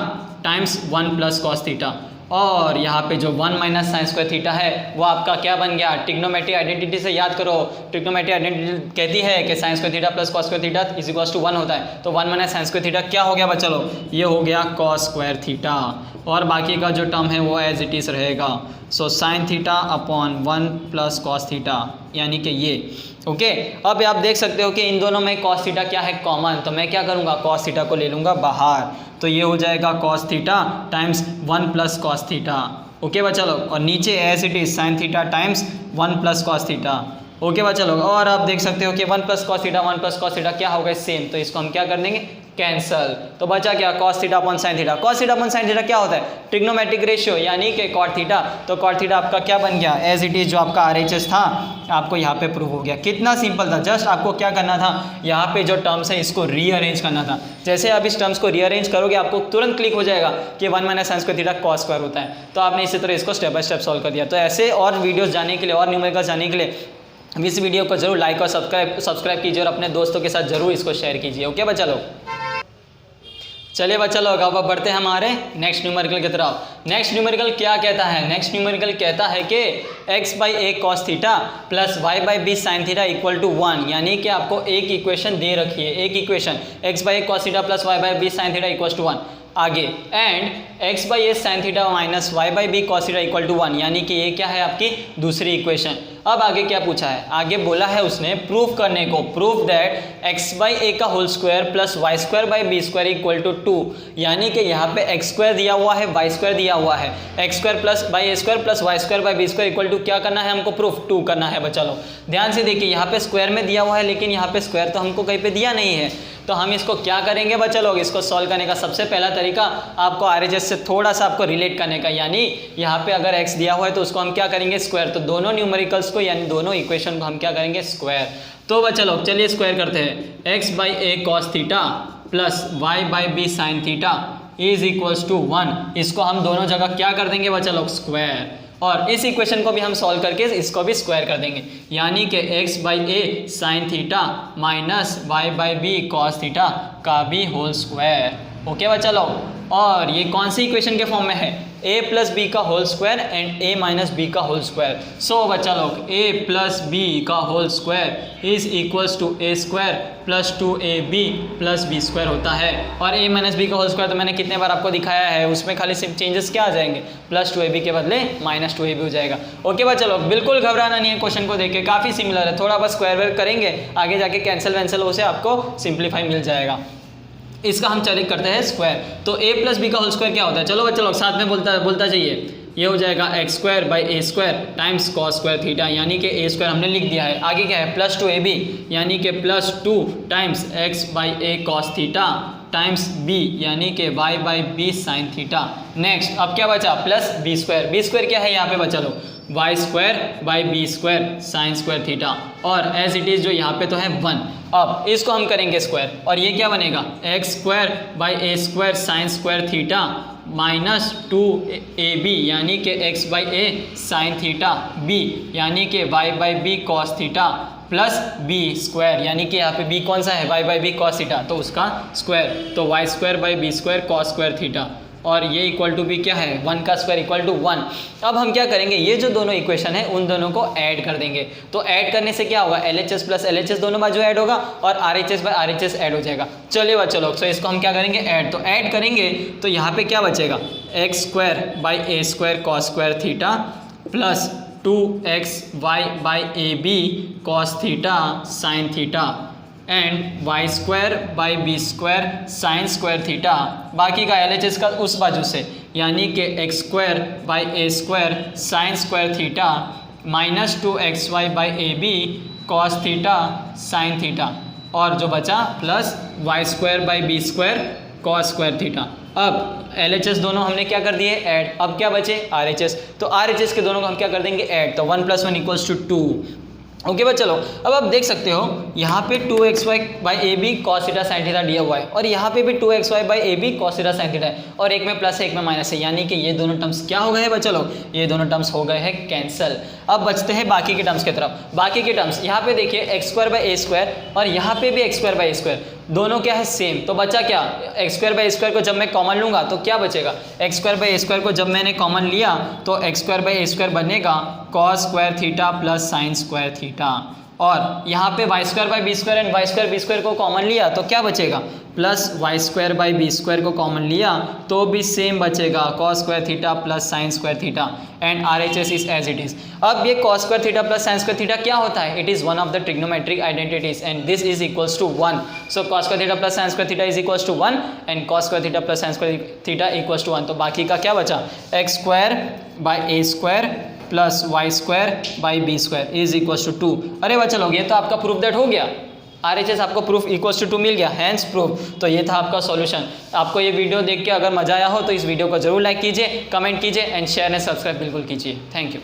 times 1 plus cos theta. और यहाँ पे जो 1 माइनस साइन स्क्वायर थीटा है वो आपका क्या बन गया, ट्रिग्नोमेट्रिक आइडेंटिटी से याद करो। ट्रिग्नोमेट्रिक आइडेंटिटी कहती है कि sine square theta plus cos square theta is equal to 1 होता है। तो 1 माइनस साइन स्क्वायर थीटा क्या हो गया बच्चा लोग, ये हो गया कॉस स्क्वायर थीटा, और बाकी का जो टर्म है वो एज इट इज रहेगा। So sine theta upon 1 plus cos theta, यानी कि ये ओके। अब आप देख सकते हो कि इन दोनों में कॉस थीटा क्या है, कॉमन, तो मैं क्या करूँगा, कॉस थीटा को ले लूँगा बाहर, तो ये हो जाएगा cos theta times 1 plus cos theta. Okay बच्चा लोग, और नीचे as it is sine theta times 1 plus cos theta. Okay बच्चा लोग, और आप देख सकते हो कि 1 plus cos theta 1 plus cos theta क्या होगा, सेम, तो इसको हम क्या कर देंगे, कैंसल। तो बचा क्या, cos theta upon sine theta. Cos theta upon sine theta क्या होता है, ट्रिग्नोमेट्रिक रेशियो, यानी कि कॉट थीटा। तो कॉट थीटा आपका क्या बन गया, एज इट इज जो आपका RHS था आपको यहाँ पे प्रूव हो गया। कितना सिंपल था, जस्ट आपको क्या करना था, यहाँ पे जो टर्म्स है इसको रीअरेंज करना था। जैसे आप इस टर्म्स को रीअरेंज करोगे आपको तुरंत क्लिक हो जाएगा कि 1 minus sine square theta cos square होता है। तो आपने इसी तरह इसको स्टेप बाय स्टेप सॉल्व कर दिया। तो ऐसे और वीडियोस जाने के लिए और न्यूमेरिकल्स जाने के लिए इस वीडियो को जरूर लाइक और सब्सक्राइब कीजिए और अपने दोस्तों के साथ जरूर इसको शेयर कीजिए। ओके बच्चा लोग, चलिए बच्चा लोग अब बढ़ते हैं हमारे नेक्स्ट न्यूमेरिकल की तरफ। नेक्स्ट न्यूमेरिकल क्या कहता है, नेक्स्ट न्यूमेरिकल कहता है कि x by A cos theta plus y by B sine theta equal to 1, यानी कि आपको एक इक्वेशन दे रखी है, एक equation x by A cos theta plus y by B sine theta equal to 1। आगे and x by a sine theta minus y by b cos theta equal to 1, यानी कि ये क्या है आपकी दूसरी इक्वेशन। अब आगे क्या पूछा है, आगे बोला है उसने प्रूफ करने को, proof that x by a का whole square plus y square by B square equal to 2, यानी कि यहाँ पे x स्क्वायर दिया हुआ है, y स्क्वायर दिया हुआ है, x square plus by A square plus y square by B square equal to क्या करना है हमको, प्रूफ 2 करना है बच्चा लोग। ध्यान से देखिए, यहाँ पे स्क्वायर में दिया हुआ है, लेकिन यहाँ पे स्क्वायर तो हमको कहीं पे दिया नहीं है, तो हम इसको क्या करेंगे बच्चा लोग, इसको सॉल्व करने का सबसे पहला तरीका आपको RHS से थोड़ा सा आपको रिलेट करने का, यानी यहाँ पे अगर x दिया हुआ है तो उसको हम क्या करेंगे, स्क्वायर। तो दोनों न्यूमेरिकल्स को यानी दोनों इक्वेशन को हम क्या करेंगे, स्क्वायर। तो बच्चा लोग चलिए स्क्वायर करते हैं, x by A cos theta plus y by B sine theta is equals to 1। इसको हम दोनों जगह क्या कर देंगे बच्चा लोग, स्क्वायर, और इस इक्वेशन को भी हम सॉल्व करके इसको भी स्क्वायर कर देंगे, यानी कि x by a sine theta minus y by b cos theta का भी होल स्क्वायर। ओके बच्चा लोग, और ये कौन सी इक्वेशन के फॉर्म में है, a प्लस बी का whole square and a minus b का होल स्क्वायर। सो बच्चा लोग a प्लस बी का whole square is equals to a square plus 2ab plus B square होता है। और a माइनस बी का होल स्क्वायर तो मैंने कितने बार आपको दिखाया है, उसमें खाली सिर्फ चेंजेस क्या आ जाएंगे, प्लस 2ab के बदले माइनस 2ab हो जाएगा। ओके बच्चा लोग, बिल्कुल घबराना नहीं है, क्वेश्चन को देख के काफ़ी सिमिलर है, थोड़ा बस स्क्वायर वेयर करेंगे, आगे जाके कैंसिल वैंसिल हो से आपको सिंप्लीफाई मिल जाएगा। इसका हम चेक करते हैं स्क्वायर। तो a प्लस बी का होल स्क्वायर क्या होता है, चलो बच्चा लोग साथ में बोलता जाइए, ये हो जाएगा x square by A square times cos square theta, यानी कि ए स्क्वायर हमने लिख दिया है। आगे क्या है, प्लस 2ab यानी कि plus 2 times X by A cos theta times B यानी कि Y by B sine theta. Next अब क्या बचा plus B square. B square क्या है यहाँ पे बचा लो Y square by B square sine square theta और एज इट इज़ जो यहाँ पे तो है 1। अब इसको हम करेंगे स्क्वायर और ये क्या बनेगा x square by A square sine square theta minus 2ab यानी कि x by a sine theta b यानी कि y by b cos theta plus b square यानी कि यहाँ पे b कौन सा है y by b cos theta तो उसका स्क्वायर तो y square by B square cos square theta और ये इक्वल टू भी क्या है 1 का स्क्वायर इक्वल टू 1। अब हम क्या करेंगे ये जो दोनों इक्वेशन है उन दोनों को ऐड कर देंगे। तो ऐड करने से क्या होगा LHS प्लस LHS दोनों बाजू ऐड होगा और RHS बाई RHS ऐड हो जाएगा। चलिए बच्चों लोग तो इसको हम क्या करेंगे ऐड। तो ऐड करेंगे तो यहाँ पे क्या बचेगा x square by A square cos square theta plus 2xy by a b cos theta sine theta and y square by B square sine square theta बाकी का LHS का उस बाजू से यानी कि x square by A square sine square theta minus 2xy by a b cos theta sine theta और जो बचा plus y square by B square cos square theta. अब LHS दोनों हमने क्या कर दिए ऐड। अब क्या बचे RHS तो RHS के दोनों को हम क्या कर देंगे ऐड तो 1 + 1 = 2। ओके बस चलो अब आप देख सकते हो यहाँ पे 2xy by a b cos theta sine theta दिया हुआ है और यहाँ पे भी 2xy by a b cos theta sine theta है और एक में प्लस है एक में माइनस है यानी कि ये दोनों टर्म्स क्या हो गए हैं बच्चों लोग ये दोनों टर्म्स हो गए हैं कैंसिल। अब बचते हैं बाकी के टर्म्स की तरफ। बाकी के टर्म्स यहाँ पे देखिए X square by A square और यहाँ पे भी X square by A square दोनों क्या है सेम तो बचा क्या X square by A square को जब मैं कॉमन लूँगा तो क्या बचेगा x square by A square को जब मैंने कॉमन लिया तो X square by A square बनेगा cos square theta plus sine square theta और यहाँ पे Y square by B square and y square B square को कॉमन लिया तो क्या बचेगा plus y square by B square को कॉमन लिया तो भी सेम बचेगा cos square theta plus sine square theta and RHS is as it is. अब ये cos square theta plus sine square theta क्या होता है it is one of the trigonometric identities and this is equals to 1। So cos square theta plus sine square theta is equals to 1 and cos square theta plus sine square theta equals to 1। तो बाकी का क्या बचा x square by A square plus y square by B square is equals to 2। अरे बच्चा लोग ये तो आपका प्रूफ दैट हो गया RHS आपको प्रूफ इक्वल्स टू 2 मिल गया हैंस प्रूफ। तो ये था आपका सॉल्यूशन। आपको ये वीडियो देख के अगर मजा आया हो तो इस वीडियो को जरूर लाइक कीजिए कमेंट कीजिए एंड शेयर एंड सब्सक्राइब बिल्कुल कीजिए। Thank you.